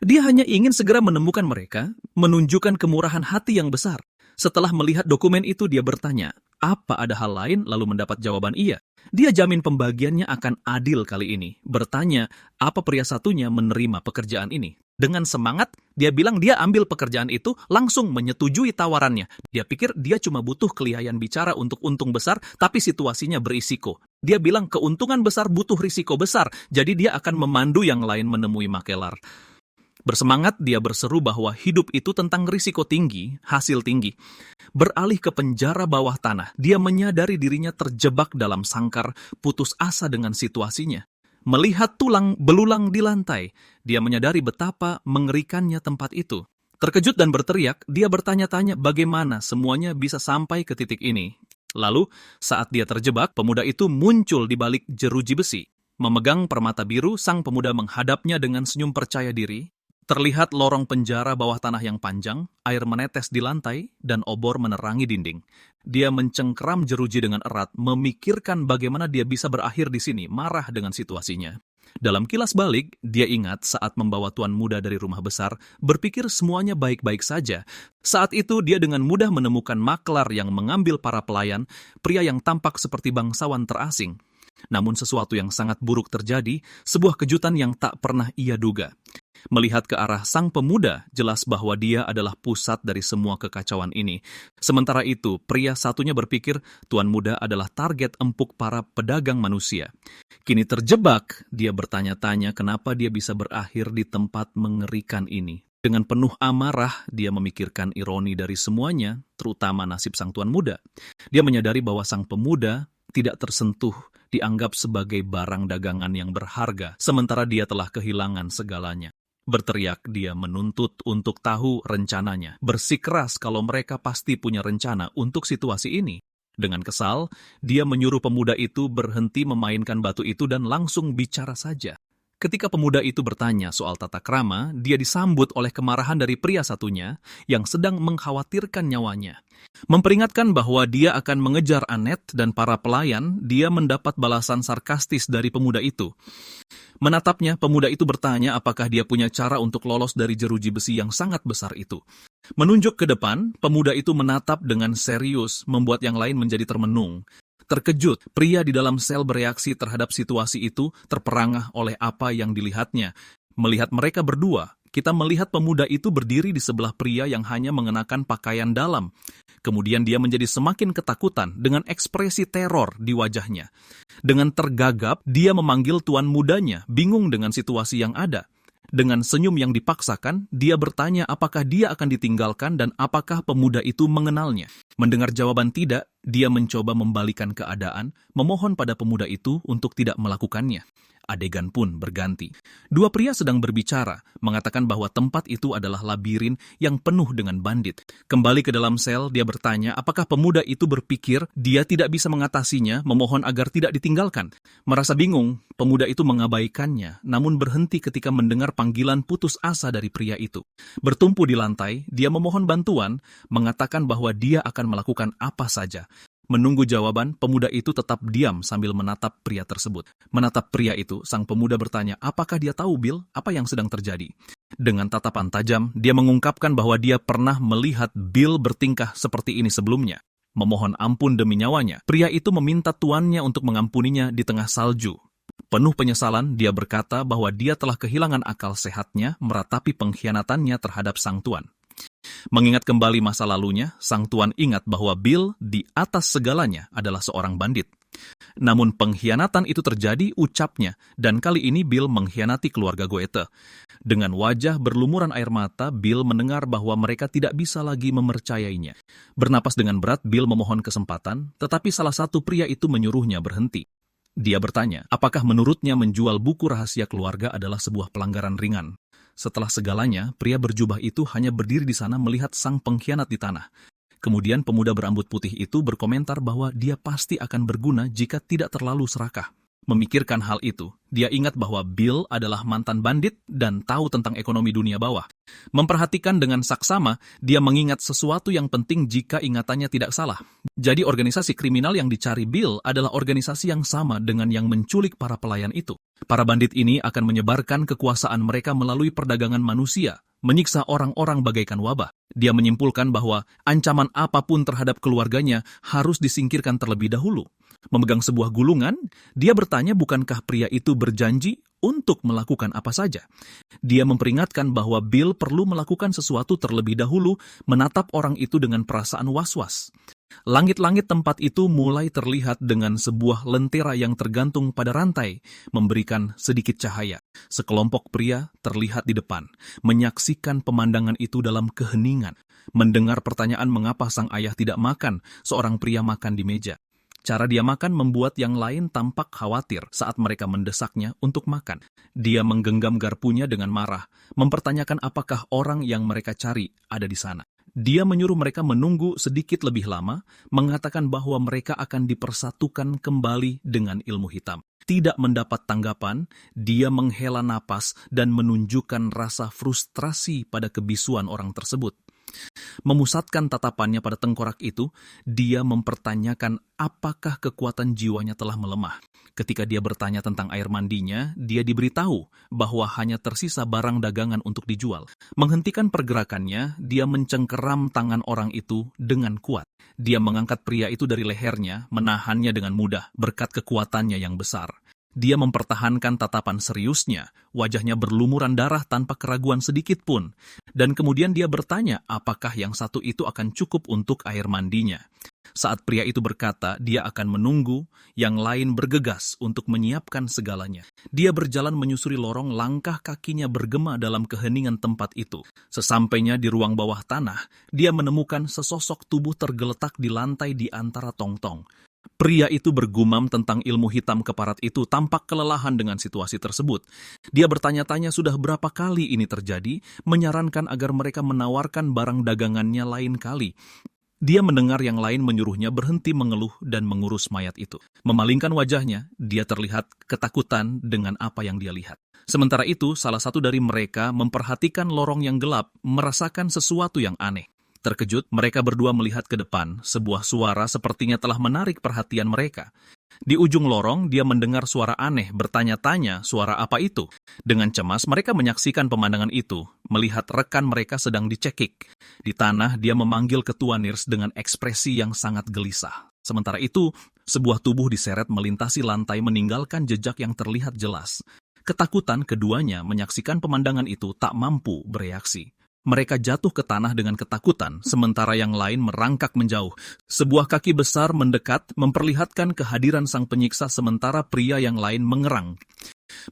Dia hanya ingin segera menemukan mereka, menunjukkan kemurahan hati yang besar. Setelah melihat dokumen itu, dia bertanya, apa ada hal lain lalu mendapat jawaban iya. Dia jamin pembagiannya akan adil kali ini. Bertanya, apa pria satunya menerima pekerjaan ini? Dengan semangat, dia bilang dia ambil pekerjaan itu, langsung menyetujui tawarannya. Dia pikir dia cuma butuh kelihayan bicara untuk untung besar, tapi situasinya berisiko. Dia bilang keuntungan besar butuh risiko besar, jadi dia akan memandu yang lain menemui makelar. Bersemangat, dia berseru bahwa hidup itu tentang risiko tinggi, hasil tinggi. Beralih ke penjara bawah tanah, dia menyadari dirinya terjebak dalam sangkar, putus asa dengan situasinya. Melihat tulang belulang di lantai, dia menyadari betapa mengerikannya tempat itu. Terkejut dan berteriak, dia bertanya-tanya bagaimana semuanya bisa sampai ke titik ini. Lalu, saat dia terjebak, pemuda itu muncul di balik jeruji besi. Memegang permata biru, sang pemuda menghadapnya dengan senyum percaya diri. Terlihat lorong penjara bawah tanah yang panjang, air menetes di lantai, dan obor menerangi dinding. Dia mencengkeram jeruji dengan erat, memikirkan bagaimana dia bisa berakhir di sini, marah dengan situasinya. Dalam kilas balik, dia ingat saat membawa tuan muda dari rumah besar, berpikir semuanya baik-baik saja. Saat itu, dia dengan mudah menemukan maklar yang mengambil para pelayan, pria yang tampak seperti bangsawan terasing. Namun sesuatu yang sangat buruk terjadi, sebuah kejutan yang tak pernah ia duga. Melihat ke arah sang pemuda, jelas bahwa dia adalah pusat dari semua kekacauan ini. Sementara itu, pria satunya berpikir tuan muda adalah target empuk para pedagang manusia. Kini terjebak, dia bertanya-tanya kenapa dia bisa berakhir di tempat mengerikan ini. Dengan penuh amarah, dia memikirkan ironi dari semuanya, terutama nasib sang tuan muda. Dia menyadari bahwa sang pemuda tidak tersentuh, dianggap sebagai barang dagangan yang berharga, sementara dia telah kehilangan segalanya. Berteriak, dia menuntut untuk tahu rencananya. Bersikeras kalau mereka pasti punya rencana untuk situasi ini. Dengan kesal, dia menyuruh pemuda itu berhenti memainkan batu itu dan langsung bicara saja. Ketika pemuda itu bertanya soal tata krama, dia disambut oleh kemarahan dari pria satunya yang sedang mengkhawatirkan nyawanya. Memperingatkan bahwa dia akan mengejar Annette dan para pelayan, dia mendapat balasan sarkastis dari pemuda itu. Menatapnya, pemuda itu bertanya apakah dia punya cara untuk lolos dari jeruji besi yang sangat besar itu. Menunjuk ke depan, pemuda itu menatap dengan serius, membuat yang lain menjadi termenung. Terkejut, pria di dalam sel bereaksi terhadap situasi itu, terperangah oleh apa yang dilihatnya. Melihat mereka berdua, kita melihat pemuda itu berdiri di sebelah pria yang hanya mengenakan pakaian dalam. Kemudian dia menjadi semakin ketakutan dengan ekspresi teror di wajahnya. Dengan tergagap, dia memanggil tuan mudanya, bingung dengan situasi yang ada. Dengan senyum yang dipaksakan, dia bertanya apakah dia akan ditinggalkan dan apakah pemuda itu mengenalnya. Mendengar jawaban tidak, dia mencoba membalikan keadaan, memohon pada pemuda itu untuk tidak melakukannya. Adegan pun berganti. Dua pria sedang berbicara, mengatakan bahwa tempat itu adalah labirin yang penuh dengan bandit. Kembali ke dalam sel, dia bertanya apakah pemuda itu berpikir dia tidak bisa mengatasinya, memohon agar tidak ditinggalkan. Merasa bingung, pemuda itu mengabaikannya, namun berhenti ketika mendengar panggilan putus asa dari pria itu. Bertumpu di lantai, dia memohon bantuan, mengatakan bahwa dia akan melakukan apa saja. Menunggu jawaban, pemuda itu tetap diam sambil menatap pria tersebut. Menatap pria itu, sang pemuda bertanya, apakah dia tahu, Bill, apa yang sedang terjadi? Dengan tatapan tajam, dia mengungkapkan bahwa dia pernah melihat Bill bertingkah seperti ini sebelumnya. Memohon ampun demi nyawanya, pria itu meminta tuannya untuk mengampuninya di tengah salju. Penuh penyesalan, dia berkata bahwa dia telah kehilangan akal sehatnya meratapi pengkhianatannya terhadap sang tuan. Mengingat kembali masa lalunya, sang tuan ingat bahwa Bill di atas segalanya adalah seorang bandit. Namun pengkhianatan itu terjadi, ucapnya, dan kali ini Bill mengkhianati keluarga Goethe. Dengan wajah berlumuran air mata, Bill mendengar bahwa mereka tidak bisa lagi mempercayainya. Bernapas dengan berat, Bill memohon kesempatan, tetapi salah satu pria itu menyuruhnya berhenti. Dia bertanya, apakah menurutnya menjual buku rahasia keluarga adalah sebuah pelanggaran ringan. Setelah segalanya, pria berjubah itu hanya berdiri di sana melihat sang pengkhianat di tanah. Kemudian pemuda berambut putih itu berkomentar bahwa dia pasti akan berguna jika tidak terlalu serakah. Memikirkan hal itu, dia ingat bahwa Bill adalah mantan bandit dan tahu tentang ekonomi dunia bawah. Memperhatikan dengan saksama, dia mengingat sesuatu yang penting jika ingatannya tidak salah. Jadi organisasi kriminal yang dicari Bill adalah organisasi yang sama dengan yang menculik para pelayan itu. Para bandit ini akan menyebarkan kekuasaan mereka melalui perdagangan manusia, menyiksa orang-orang bagaikan wabah. Dia menyimpulkan bahwa ancaman apapun terhadap keluarganya harus disingkirkan terlebih dahulu. Memegang sebuah gulungan, dia bertanya bukankah pria itu berjanji untuk melakukan apa saja. Dia memperingatkan bahwa Bill perlu melakukan sesuatu terlebih dahulu, menatap orang itu dengan perasaan was-was. Langit-langit tempat itu mulai terlihat dengan sebuah lentera yang tergantung pada rantai, memberikan sedikit cahaya. Sekelompok pria terlihat di depan, menyaksikan pemandangan itu dalam keheningan. Mendengar pertanyaan mengapa sang ayah tidak makan, seorang pria makan di meja. Cara dia makan membuat yang lain tampak khawatir saat mereka mendesaknya untuk makan. Dia menggenggam garpunya dengan marah, mempertanyakan apakah orang yang mereka cari ada di sana. Dia menyuruh mereka menunggu sedikit lebih lama, mengatakan bahwa mereka akan dipersatukan kembali dengan ilmu hitam. Tidak mendapat tanggapan, dia menghela napas dan menunjukkan rasa frustrasi pada kebisuan orang tersebut. Memusatkan tatapannya pada tengkorak itu, dia mempertanyakan apakah kekuatan jiwanya telah melemah. Ketika dia bertanya tentang air mandinya, dia diberitahu bahwa hanya tersisa barang dagangan untuk dijual. Menghentikan pergerakannya, dia mencengkeram tangan orang itu dengan kuat. Dia mengangkat pria itu dari lehernya, menahannya dengan mudah berkat kekuatannya yang besar. Dia mempertahankan tatapan seriusnya, wajahnya berlumuran darah tanpa keraguan sedikit pun. Dan kemudian dia bertanya apakah yang satu itu akan cukup untuk air mandinya. Saat pria itu berkata dia akan menunggu, yang lain bergegas untuk menyiapkan segalanya. Dia berjalan menyusuri lorong, langkah kakinya bergema dalam keheningan tempat itu. Sesampainya di ruang bawah tanah, dia menemukan sesosok tubuh tergeletak di lantai di antara tong-tong. Pria itu bergumam tentang ilmu hitam keparat itu, tampak kelelahan dengan situasi tersebut. Dia bertanya-tanya sudah berapa kali ini terjadi, menyarankan agar mereka menawarkan barang dagangannya lain kali. Dia mendengar yang lain menyuruhnya berhenti mengeluh dan mengurus mayat itu. Memalingkan wajahnya, dia terlihat ketakutan dengan apa yang dia lihat. Sementara itu, salah satu dari mereka memperhatikan lorong yang gelap, merasakan sesuatu yang aneh. Terkejut, mereka berdua melihat ke depan. Sebuah suara sepertinya telah menarik perhatian mereka. Di ujung lorong, dia mendengar suara aneh, bertanya-tanya suara apa itu. Dengan cemas, mereka menyaksikan pemandangan itu, melihat rekan mereka sedang dicekik. Di tanah, dia memanggil ketua NIRS dengan ekspresi yang sangat gelisah. Sementara itu, sebuah tubuh diseret melintasi lantai meninggalkan jejak yang terlihat jelas. Ketakutan keduanya menyaksikan pemandangan itu tak mampu bereaksi. Mereka jatuh ke tanah dengan ketakutan, sementara yang lain merangkak menjauh. Sebuah kaki besar mendekat, memperlihatkan kehadiran sang penyiksa sementara pria yang lain mengerang.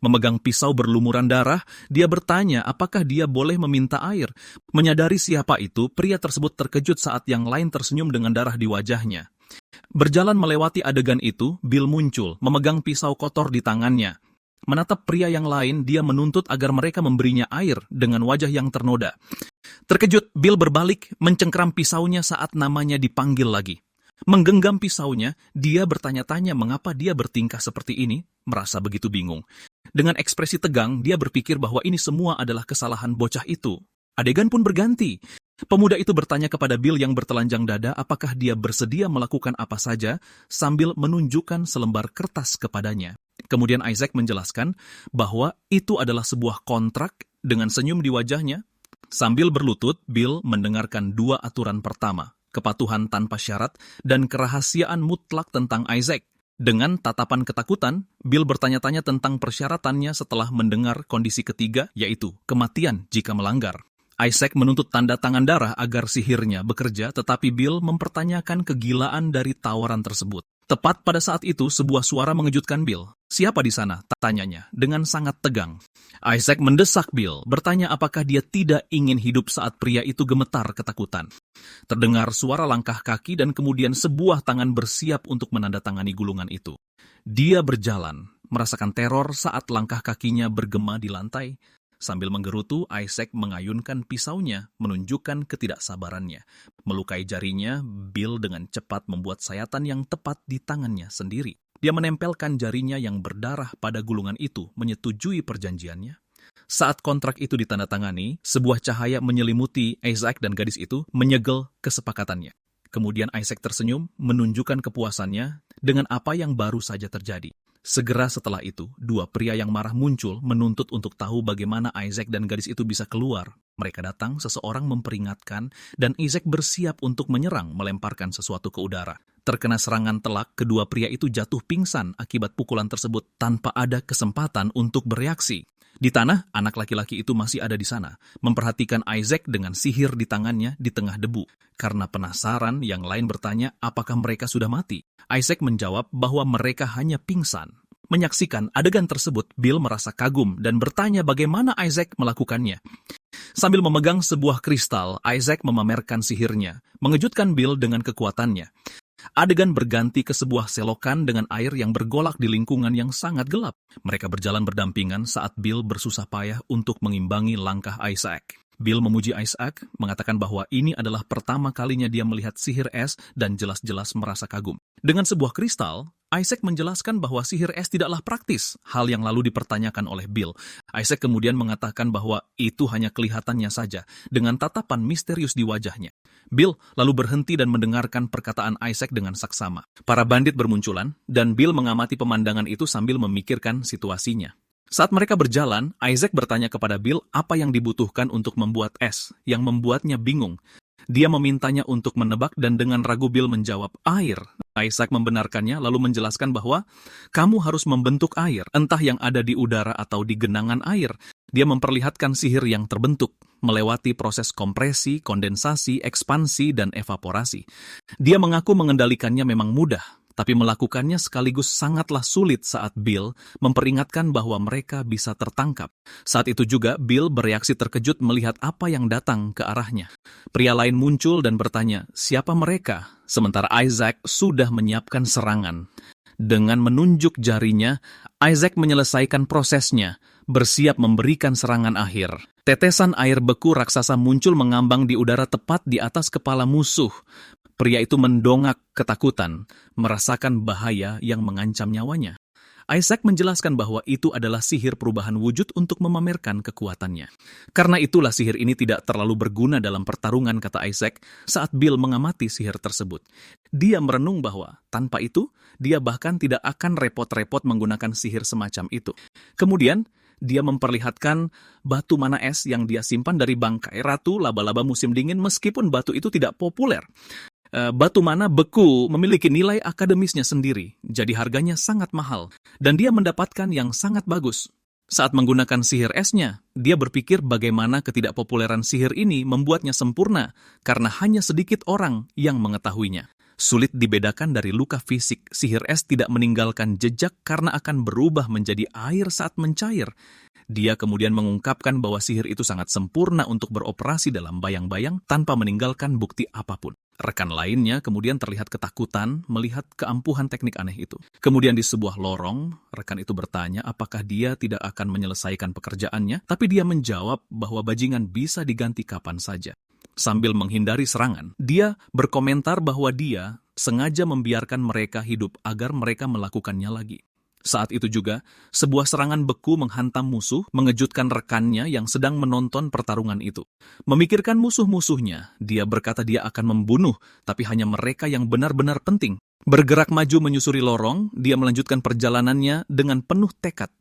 Memegang pisau berlumuran darah, dia bertanya apakah dia boleh meminta air. Menyadari siapa itu, pria tersebut terkejut saat yang lain tersenyum dengan darah di wajahnya. Berjalan melewati adegan itu, Bill muncul, memegang pisau kotor di tangannya. Menatap pria yang lain, dia menuntut agar mereka memberinya air dengan wajah yang ternoda. Terkejut, Bill berbalik, mencengkram pisaunya saat namanya dipanggil lagi. Menggenggam pisaunya, dia bertanya-tanya mengapa dia bertingkah seperti ini, merasa begitu bingung. Dengan ekspresi tegang, dia berpikir bahwa ini semua adalah kesalahan bocah itu. Adegan pun berganti. Pemuda itu bertanya kepada Bill yang bertelanjang dada apakah dia bersedia melakukan apa saja sambil menunjukkan selembar kertas kepadanya. Kemudian Isaac menjelaskan bahwa itu adalah sebuah kontrak dengan senyum di wajahnya. Sambil berlutut, Bill mendengarkan dua aturan pertama, kepatuhan tanpa syarat dan kerahasiaan mutlak tentang Isaac. Dengan tatapan ketakutan, Bill bertanya-tanya tentang persyaratannya setelah mendengar kondisi ketiga, yaitu kematian jika melanggar. Isaac menuntut tanda tangan darah agar sihirnya bekerja, tetapi Bill mempertanyakan kegilaan dari tawaran tersebut. Tepat pada saat itu, sebuah suara mengejutkan Bill. "Siapa di sana?" tanyanya, dengan sangat tegang. Isaac mendesak Bill, bertanya apakah dia tidak ingin hidup saat pria itu gemetar ketakutan. Terdengar suara langkah kaki dan kemudian sebuah tangan bersiap untuk menandatangani gulungan itu. Dia berjalan, merasakan teror saat langkah kakinya bergema di lantai. Sambil menggerutu, Isaac mengayunkan pisaunya, menunjukkan ketidaksabarannya. Melukai jarinya, Bill dengan cepat membuat sayatan yang tepat di tangannya sendiri. Dia menempelkan jarinya yang berdarah pada gulungan itu, menyetujui perjanjiannya. Saat kontrak itu ditandatangani, sebuah cahaya menyelimuti Isaac dan gadis itu, menyegel kesepakatannya. Kemudian Isaac tersenyum, menunjukkan kepuasannya dengan apa yang baru saja terjadi. Segera setelah itu, dua pria yang marah muncul menuntut untuk tahu bagaimana Isaac dan gadis itu bisa keluar. Mereka datang, seseorang memperingatkan, dan Isaac bersiap untuk menyerang, melemparkan sesuatu ke udara. Terkena serangan telak, kedua pria itu jatuh pingsan akibat pukulan tersebut tanpa ada kesempatan untuk bereaksi. Di tanah, anak laki-laki itu masih ada di sana, memperhatikan Isaac dengan sihir di tangannya di tengah debu. Karena penasaran, yang lain bertanya apakah mereka sudah mati. Isaac menjawab bahwa mereka hanya pingsan. Menyaksikan adegan tersebut, Bill merasa kagum dan bertanya bagaimana Isaac melakukannya. Sambil memegang sebuah kristal, Isaac memamerkan sihirnya, mengejutkan Bill dengan kekuatannya. Adegan berganti ke sebuah selokan dengan air yang bergolak di lingkungan yang sangat gelap. Mereka berjalan berdampingan saat Bill bersusah payah untuk mengimbangi langkah Isaac. Bill memuji Isaac, mengatakan bahwa ini adalah pertama kalinya dia melihat sihir es dan jelas-jelas merasa kagum. Dengan sebuah kristal, Isaac menjelaskan bahwa sihir es tidaklah praktis, hal yang lalu dipertanyakan oleh Bill. Isaac kemudian mengatakan bahwa itu hanya kelihatannya saja, dengan tatapan misterius di wajahnya. Bill lalu berhenti dan mendengarkan perkataan Isaac dengan saksama. Para bandit bermunculan, dan Bill mengamati pemandangan itu sambil memikirkan situasinya. Saat mereka berjalan, Isaac bertanya kepada Bill apa yang dibutuhkan untuk membuat es, yang membuatnya bingung. Dia memintanya untuk menebak dan dengan ragu Bill menjawab, "Air." Isaac membenarkannya lalu menjelaskan bahwa kamu harus membentuk air, entah yang ada di udara atau di genangan air. Dia memperlihatkan sihir yang terbentuk, melewati proses kompresi, kondensasi, ekspansi, dan evaporasi. Dia mengaku mengendalikannya memang mudah, tapi melakukannya sekaligus sangatlah sulit saat Bill memperingatkan bahwa mereka bisa tertangkap. Saat itu juga Bill bereaksi terkejut melihat apa yang datang ke arahnya. Pria lain muncul dan bertanya, siapa mereka? Sementara Isaac sudah menyiapkan serangan. Dengan menunjuk jarinya, Isaac menyelesaikan prosesnya, bersiap memberikan serangan akhir. Tetesan air beku raksasa muncul mengambang di udara tepat di atas kepala musuh. Pria itu mendongak ketakutan, merasakan bahaya yang mengancam nyawanya. Isaac menjelaskan bahwa itu adalah sihir perubahan wujud untuk memamerkan kekuatannya. Karena itulah sihir ini tidak terlalu berguna dalam pertarungan, kata Isaac saat Bill mengamati sihir tersebut. Dia merenung bahwa tanpa itu, dia bahkan tidak akan repot-repot menggunakan sihir semacam itu. Kemudian, dia memperlihatkan batu mana es yang dia simpan dari bangkai ratu laba-laba musim dingin meskipun batu itu tidak populer. Batu mana beku memiliki nilai akademisnya sendiri, jadi harganya sangat mahal, dan dia mendapatkan yang sangat bagus. Saat menggunakan sihir esnya, dia berpikir bagaimana ketidakpopuleran sihir ini membuatnya sempurna, karena hanya sedikit orang yang mengetahuinya. Sulit dibedakan dari luka fisik, sihir es tidak meninggalkan jejak karena akan berubah menjadi air saat mencair. Dia kemudian mengungkapkan bahwa sihir itu sangat sempurna untuk beroperasi dalam bayang-bayang tanpa meninggalkan bukti apapun. Rekan lainnya kemudian terlihat ketakutan melihat keampuhan teknik aneh itu. Kemudian di sebuah lorong, rekan itu bertanya apakah dia tidak akan menyelesaikan pekerjaannya, tapi dia menjawab bahwa bajingan bisa diganti kapan saja. Sambil menghindari serangan, dia berkomentar bahwa dia sengaja membiarkan mereka hidup agar mereka melakukannya lagi. Saat itu juga, sebuah serangan beku menghantam musuh, mengejutkan rekannya yang sedang menonton pertarungan itu. Memikirkan musuh-musuhnya, dia berkata dia akan membunuh, tapi hanya mereka yang benar-benar penting. Bergerak maju menyusuri lorong, dia melanjutkan perjalanannya dengan penuh tekad,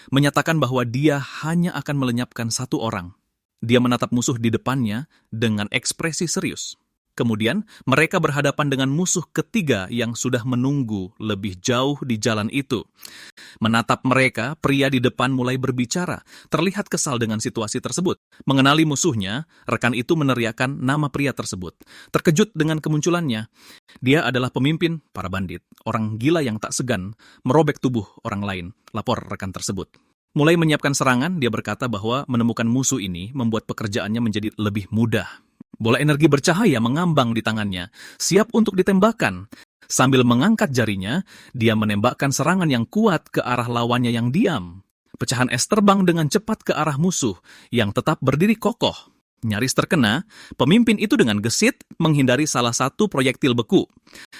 menyatakan bahwa dia hanya akan melenyapkan satu orang. Dia menatap musuh di depannya dengan ekspresi serius. Kemudian, mereka berhadapan dengan musuh ketiga yang sudah menunggu lebih jauh di jalan itu. Menatap mereka, pria di depan mulai berbicara, terlihat kesal dengan situasi tersebut. Mengenali musuhnya, rekan itu meneriakkan nama pria tersebut. Terkejut dengan kemunculannya, dia adalah pemimpin para bandit, orang gila yang tak segan merobek tubuh orang lain, lapor rekan tersebut. Mulai menyiapkan serangan, dia berkata bahwa menemukan musuh ini membuat pekerjaannya menjadi lebih mudah. Bola energi bercahaya mengambang di tangannya, siap untuk ditembakkan. Sambil mengangkat jarinya, dia menembakkan serangan yang kuat ke arah lawannya yang diam. Pecahan es terbang dengan cepat ke arah musuh, yang tetap berdiri kokoh. Nyaris terkena, pemimpin itu dengan gesit menghindari salah satu proyektil beku.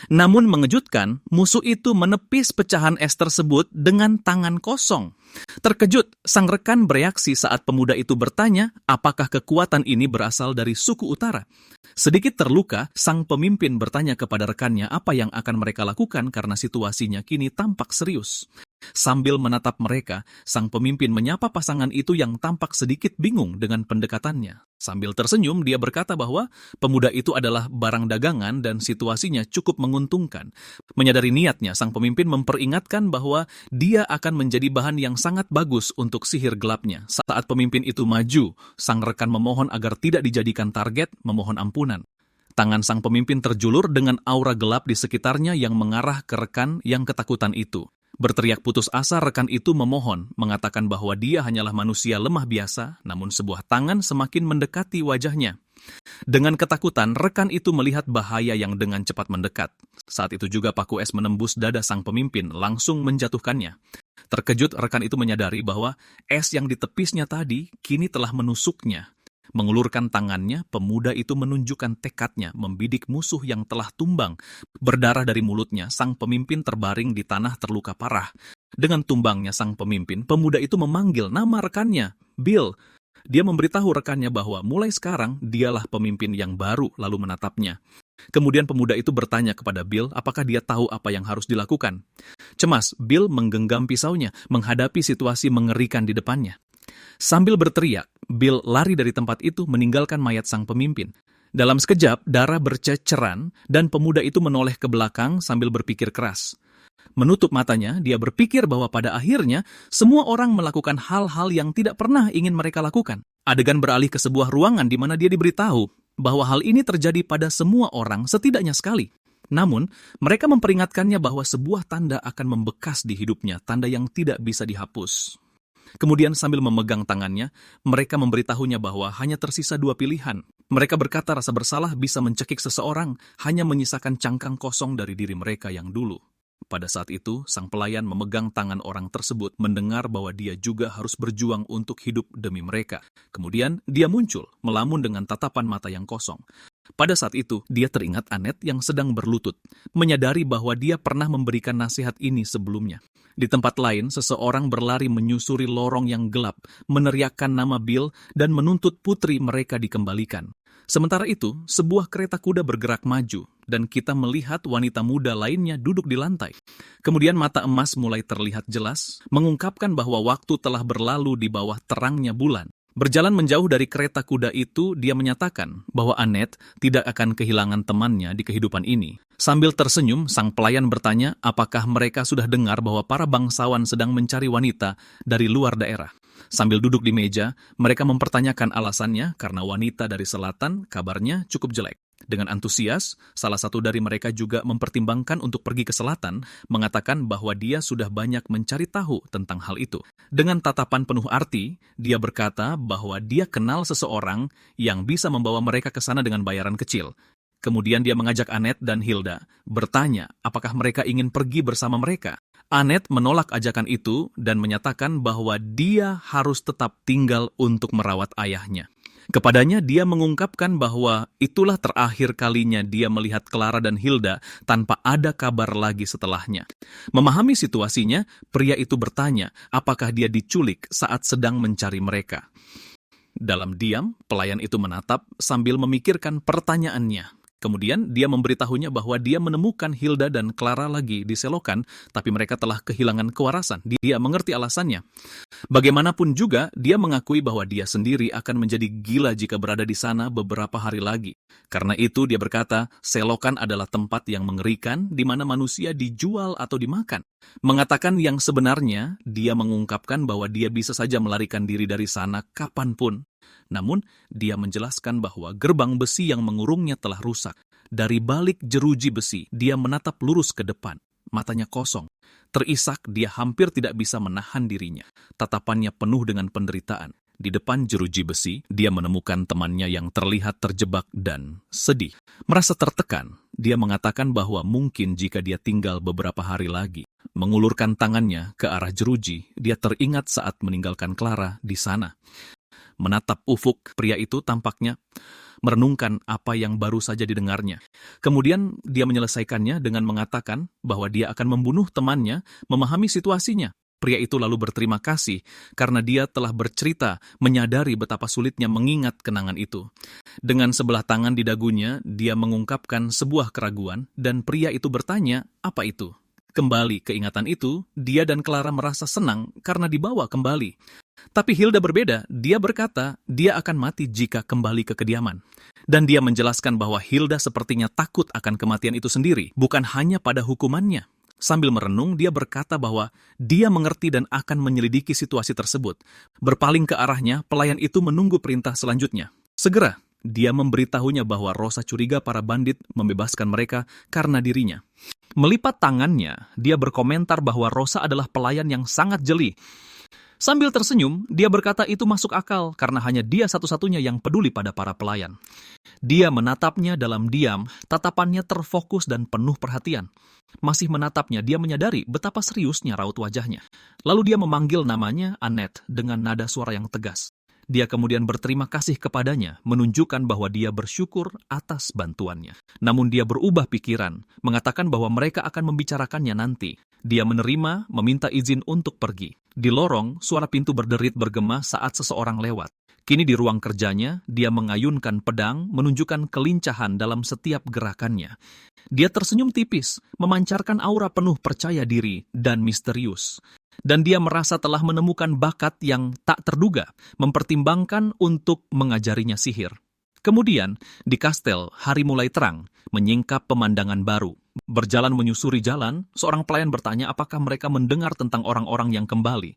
Namun mengejutkan, musuh itu menepis pecahan es tersebut dengan tangan kosong. Terkejut, sang rekan bereaksi saat pemuda itu bertanya apakah kekuatan ini berasal dari suku utara. Sedikit terluka, sang pemimpin bertanya kepada rekannya apa yang akan mereka lakukan karena situasinya kini tampak serius. Sambil menatap mereka, sang pemimpin menyapa pasangan itu yang tampak sedikit bingung dengan pendekatannya. Sambil tersenyum, dia berkata bahwa pemuda itu adalah barang dagangan dan situasinya cukup menguntungkan. Menyadari niatnya, sang pemimpin memperingatkan bahwa dia akan menjadi bahan yang sangat bagus untuk sihir gelapnya. Saat pemimpin itu maju, sang rekan memohon agar tidak dijadikan target, memohon ampunan. Tangan sang pemimpin terjulur dengan aura gelap di sekitarnya yang mengarah ke rekan yang ketakutan itu. Berteriak putus asa, rekan itu memohon, mengatakan bahwa dia hanyalah manusia lemah biasa, namun sebuah tangan semakin mendekati wajahnya. Dengan ketakutan, rekan itu melihat bahaya yang dengan cepat mendekat. Saat itu juga paku es menembus dada sang pemimpin, langsung menjatuhkannya. Terkejut, rekan itu menyadari bahwa es yang ditepisnya tadi kini telah menusuknya. Mengulurkan tangannya, pemuda itu menunjukkan tekadnya membidik musuh yang telah tumbang. Berdarah dari mulutnya, sang pemimpin terbaring di tanah terluka parah. Dengan tumbangnya sang pemimpin, pemuda itu memanggil nama rekannya, Bill. Dia memberitahu rekannya bahwa mulai sekarang dialah pemimpin yang baru, lalu menatapnya. Kemudian pemuda itu bertanya kepada Bill apakah dia tahu apa yang harus dilakukan. Cemas, Bill menggenggam pisaunya, menghadapi situasi mengerikan di depannya. Sambil berteriak, Bill lari dari tempat itu meninggalkan mayat sang pemimpin. Dalam sekejap, darah berceceran dan pemuda itu menoleh ke belakang sambil berpikir keras. Menutup matanya, dia berpikir bahwa pada akhirnya semua orang melakukan hal-hal yang tidak pernah ingin mereka lakukan. Adegan beralih ke sebuah ruangan di mana dia diberitahu bahwa hal ini terjadi pada semua orang setidaknya sekali. Namun, mereka memperingatkannya bahwa sebuah tanda akan membekas di hidupnya, tanda yang tidak bisa dihapus. Kemudian sambil memegang tangannya, mereka memberitahunya bahwa hanya tersisa dua pilihan. Mereka berkata rasa bersalah bisa mencekik seseorang, hanya menyisakan cangkang kosong dari diri mereka yang dulu. Pada saat itu, sang pelayan memegang tangan orang tersebut, mendengar bahwa dia juga harus berjuang untuk hidup demi mereka. Kemudian, dia muncul, melamun dengan tatapan mata yang kosong. Pada saat itu, dia teringat Annette yang sedang berlutut, menyadari bahwa dia pernah memberikan nasihat ini sebelumnya. Di tempat lain, seseorang berlari menyusuri lorong yang gelap, meneriakkan nama Bill dan menuntut putri mereka dikembalikan. Sementara itu, sebuah kereta kuda bergerak maju, dan kita melihat wanita muda lainnya duduk di lantai. Kemudian mata emas mulai terlihat jelas, mengungkapkan bahwa waktu telah berlalu di bawah terangnya bulan. Berjalan menjauh dari kereta kuda itu, dia menyatakan bahwa Annette tidak akan kehilangan temannya di kehidupan ini. Sambil tersenyum, sang pelayan bertanya apakah mereka sudah dengar bahwa para bangsawan sedang mencari wanita dari luar daerah. Sambil duduk di meja, mereka mempertanyakan alasannya karena wanita dari selatan kabarnya cukup jelek. Dengan antusias, salah satu dari mereka juga mempertimbangkan untuk pergi ke selatan, mengatakan bahwa dia sudah banyak mencari tahu tentang hal itu. Dengan tatapan penuh arti, dia berkata bahwa dia kenal seseorang yang bisa membawa mereka ke sana dengan bayaran kecil. Kemudian dia mengajak Annette dan Hilda, bertanya apakah mereka ingin pergi bersama mereka. Annette menolak ajakan itu dan menyatakan bahwa dia harus tetap tinggal untuk merawat ayahnya. Kepadanya dia mengungkapkan bahwa itulah terakhir kalinya dia melihat Clara dan Hilda tanpa ada kabar lagi setelahnya. Memahami situasinya, pria itu bertanya apakah dia diculik saat sedang mencari mereka. Dalam diam, pelayan itu menatap sambil memikirkan pertanyaannya. Kemudian dia memberitahunya bahwa dia menemukan Hilda dan Clara lagi di selokan, tapi mereka telah kehilangan kewarasan. Dia mengerti alasannya. Bagaimanapun juga, dia mengakui bahwa dia sendiri akan menjadi gila jika berada di sana beberapa hari lagi. Karena itu dia berkata, selokan adalah tempat yang mengerikan di mana manusia dijual atau dimakan. Mengatakan yang sebenarnya, dia mengungkapkan bahwa dia bisa saja melarikan diri dari sana kapanpun. Namun, dia menjelaskan bahwa gerbang besi yang mengurungnya telah rusak. Dari balik jeruji besi, dia menatap lurus ke depan. Matanya kosong. Terisak, dia hampir tidak bisa menahan dirinya. Tatapannya penuh dengan penderitaan. Di depan jeruji besi, dia menemukan temannya yang terlihat terjebak dan sedih. Merasa tertekan, dia mengatakan bahwa mungkin jika dia tinggal beberapa hari lagi. Mengulurkan tangannya ke arah jeruji, dia teringat saat meninggalkan Clara di sana. Menatap ufuk, pria itu tampaknya merenungkan apa yang baru saja didengarnya. Kemudian dia menyelesaikannya dengan mengatakan bahwa dia akan membunuh temannya, memahami situasinya. Pria itu lalu berterima kasih karena dia telah bercerita, menyadari betapa sulitnya mengingat kenangan itu. Dengan sebelah tangan di dagunya, dia mengungkapkan sebuah keraguan dan pria itu bertanya, apa itu? Kembali ke ingatan itu, dia dan Clara merasa senang karena dibawa kembali. Tapi Hilda berbeda, dia berkata dia akan mati jika kembali ke kediaman. Dan dia menjelaskan bahwa Hilda sepertinya takut akan kematian itu sendiri, bukan hanya pada hukumannya. Sambil merenung, dia berkata bahwa dia mengerti dan akan menyelidiki situasi tersebut. Berpaling ke arahnya, pelayan itu menunggu perintah selanjutnya. Segera, dia memberitahunya bahwa Rosa curiga para bandit membebaskan mereka karena dirinya. Melipat tangannya, dia berkomentar bahwa Rosa adalah pelayan yang sangat jeli. Sambil tersenyum, dia berkata itu masuk akal karena hanya dia satu-satunya yang peduli pada para pelayan. Dia menatapnya dalam diam, tatapannya terfokus dan penuh perhatian. Masih menatapnya, dia menyadari betapa seriusnya raut wajahnya. Lalu dia memanggil namanya Annette dengan nada suara yang tegas. Dia kemudian berterima kasih kepadanya, menunjukkan bahwa dia bersyukur atas bantuannya. Namun dia berubah pikiran, mengatakan bahwa mereka akan membicarakannya nanti. Dia menerima, meminta izin untuk pergi. Di lorong, suara pintu berderit bergema saat seseorang lewat. Kini di ruang kerjanya, dia mengayunkan pedang, menunjukkan kelincahan dalam setiap gerakannya. Dia tersenyum tipis, memancarkan aura penuh percaya diri dan misterius. Dan dia merasa telah menemukan bakat yang tak terduga, mempertimbangkan untuk mengajarinya sihir. Kemudian, di kastel, hari mulai terang, menyingkap pemandangan baru. Berjalan menyusuri jalan, seorang pelayan bertanya apakah mereka mendengar tentang orang-orang yang kembali.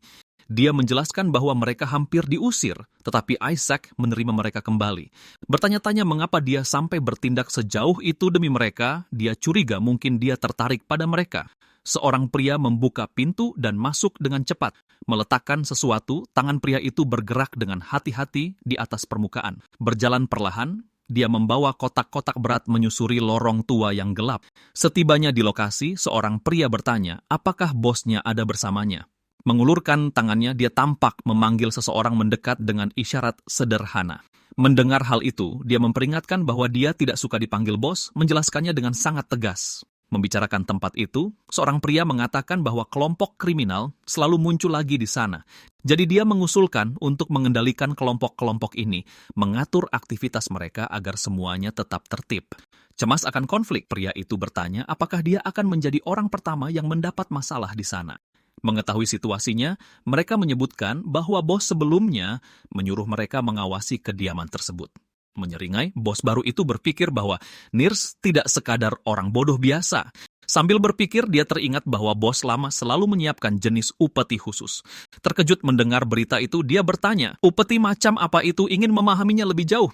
Dia menjelaskan bahwa mereka hampir diusir, tetapi Isaac menerima mereka kembali. Bertanya-tanya mengapa dia sampai bertindak sejauh itu demi mereka, dia curiga mungkin dia tertarik pada mereka. Seorang pria membuka pintu dan masuk dengan cepat. Meletakkan sesuatu, tangan pria itu bergerak dengan hati-hati di atas permukaan. Berjalan perlahan, dia membawa kotak-kotak berat menyusuri lorong tua yang gelap. Setibanya di lokasi, seorang pria bertanya, apakah bosnya ada bersamanya? Mengulurkan tangannya, dia tampak memanggil seseorang mendekat dengan isyarat sederhana. Mendengar hal itu, dia memperingatkan bahwa dia tidak suka dipanggil bos, menjelaskannya dengan sangat tegas. Membicarakan tempat itu, seorang pria mengatakan bahwa kelompok kriminal selalu muncul lagi di sana. Jadi dia mengusulkan untuk mengendalikan kelompok-kelompok ini, mengatur aktivitas mereka agar semuanya tetap tertib. Cemas akan konflik, pria itu bertanya apakah dia akan menjadi orang pertama yang mendapat masalah di sana. Mengetahui situasinya, mereka menyebutkan bahwa bos sebelumnya menyuruh mereka mengawasi kediaman tersebut. Menyeringai, bos baru itu berpikir bahwa Nirsch tidak sekadar orang bodoh biasa. Sambil berpikir, dia teringat bahwa bos lama selalu menyiapkan jenis upeti khusus. Terkejut mendengar berita itu, dia bertanya, upeti macam apa itu ingin memahaminya lebih jauh.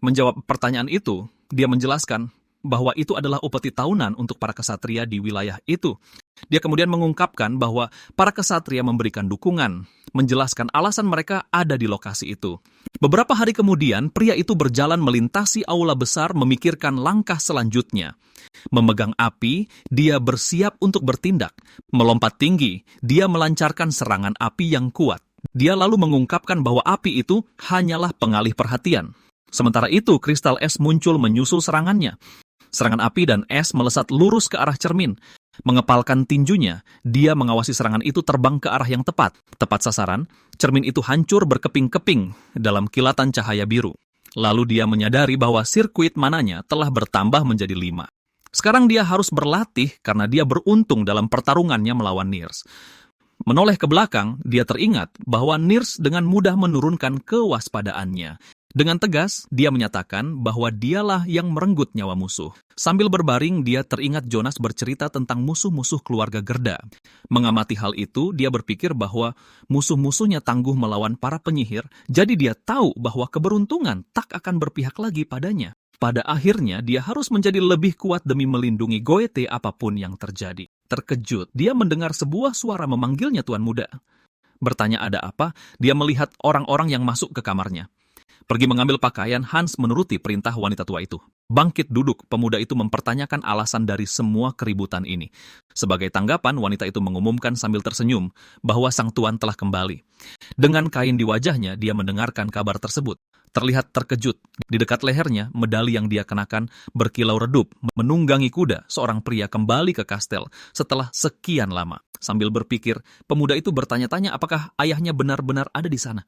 Menjawab pertanyaan itu, dia menjelaskan bahwa itu adalah upeti tahunan untuk para kesatria di wilayah itu. Dia kemudian mengungkapkan bahwa para kesatria memberikan dukungan, menjelaskan alasan mereka ada di lokasi itu. Beberapa hari kemudian, pria itu berjalan melintasi aula besar memikirkan langkah selanjutnya. Memegang api, dia bersiap untuk bertindak. Melompat tinggi, dia melancarkan serangan api yang kuat. Dia lalu mengungkapkan bahwa api itu hanyalah pengalih perhatian. Sementara itu, kristal es muncul menyusul serangannya. Serangan api dan es melesat lurus ke arah cermin. Mengepalkan tinjunya, dia mengawasi serangan itu terbang ke arah yang tepat. Tepat sasaran, cermin itu hancur berkeping-keping dalam kilatan cahaya biru. Lalu dia menyadari bahwa sirkuit mananya telah bertambah menjadi 5. Sekarang dia harus berlatih karena dia beruntung dalam pertarungannya melawan Nirs. Menoleh ke belakang, dia teringat bahwa Nirs dengan mudah menurunkan kewaspadaannya. Dengan tegas, dia menyatakan bahwa dialah yang merenggut nyawa musuh. Sambil berbaring, dia teringat Jonas bercerita tentang musuh-musuh keluarga Gerda. Mengamati hal itu, dia berpikir bahwa musuh-musuhnya tangguh melawan para penyihir, jadi dia tahu bahwa keberuntungan tak akan berpihak lagi padanya. Pada akhirnya, dia harus menjadi lebih kuat demi melindungi Goethe apapun yang terjadi. Terkejut, dia mendengar sebuah suara memanggilnya Tuan Muda. Bertanya ada apa, dia melihat orang-orang yang masuk ke kamarnya. Pergi mengambil pakaian, Hans menuruti perintah wanita tua itu. Bangkit duduk, pemuda itu mempertanyakan alasan dari semua keributan ini. Sebagai tanggapan, wanita itu mengumumkan sambil tersenyum bahwa sang tuan telah kembali. Dengan kain di wajahnya, dia mendengarkan kabar tersebut. Terlihat terkejut. Di dekat lehernya, medali yang dia kenakan berkilau redup. Menunggangi kuda, seorang pria kembali ke kastel setelah sekian lama. Sambil berpikir, pemuda itu bertanya-tanya apakah ayahnya benar-benar ada di sana.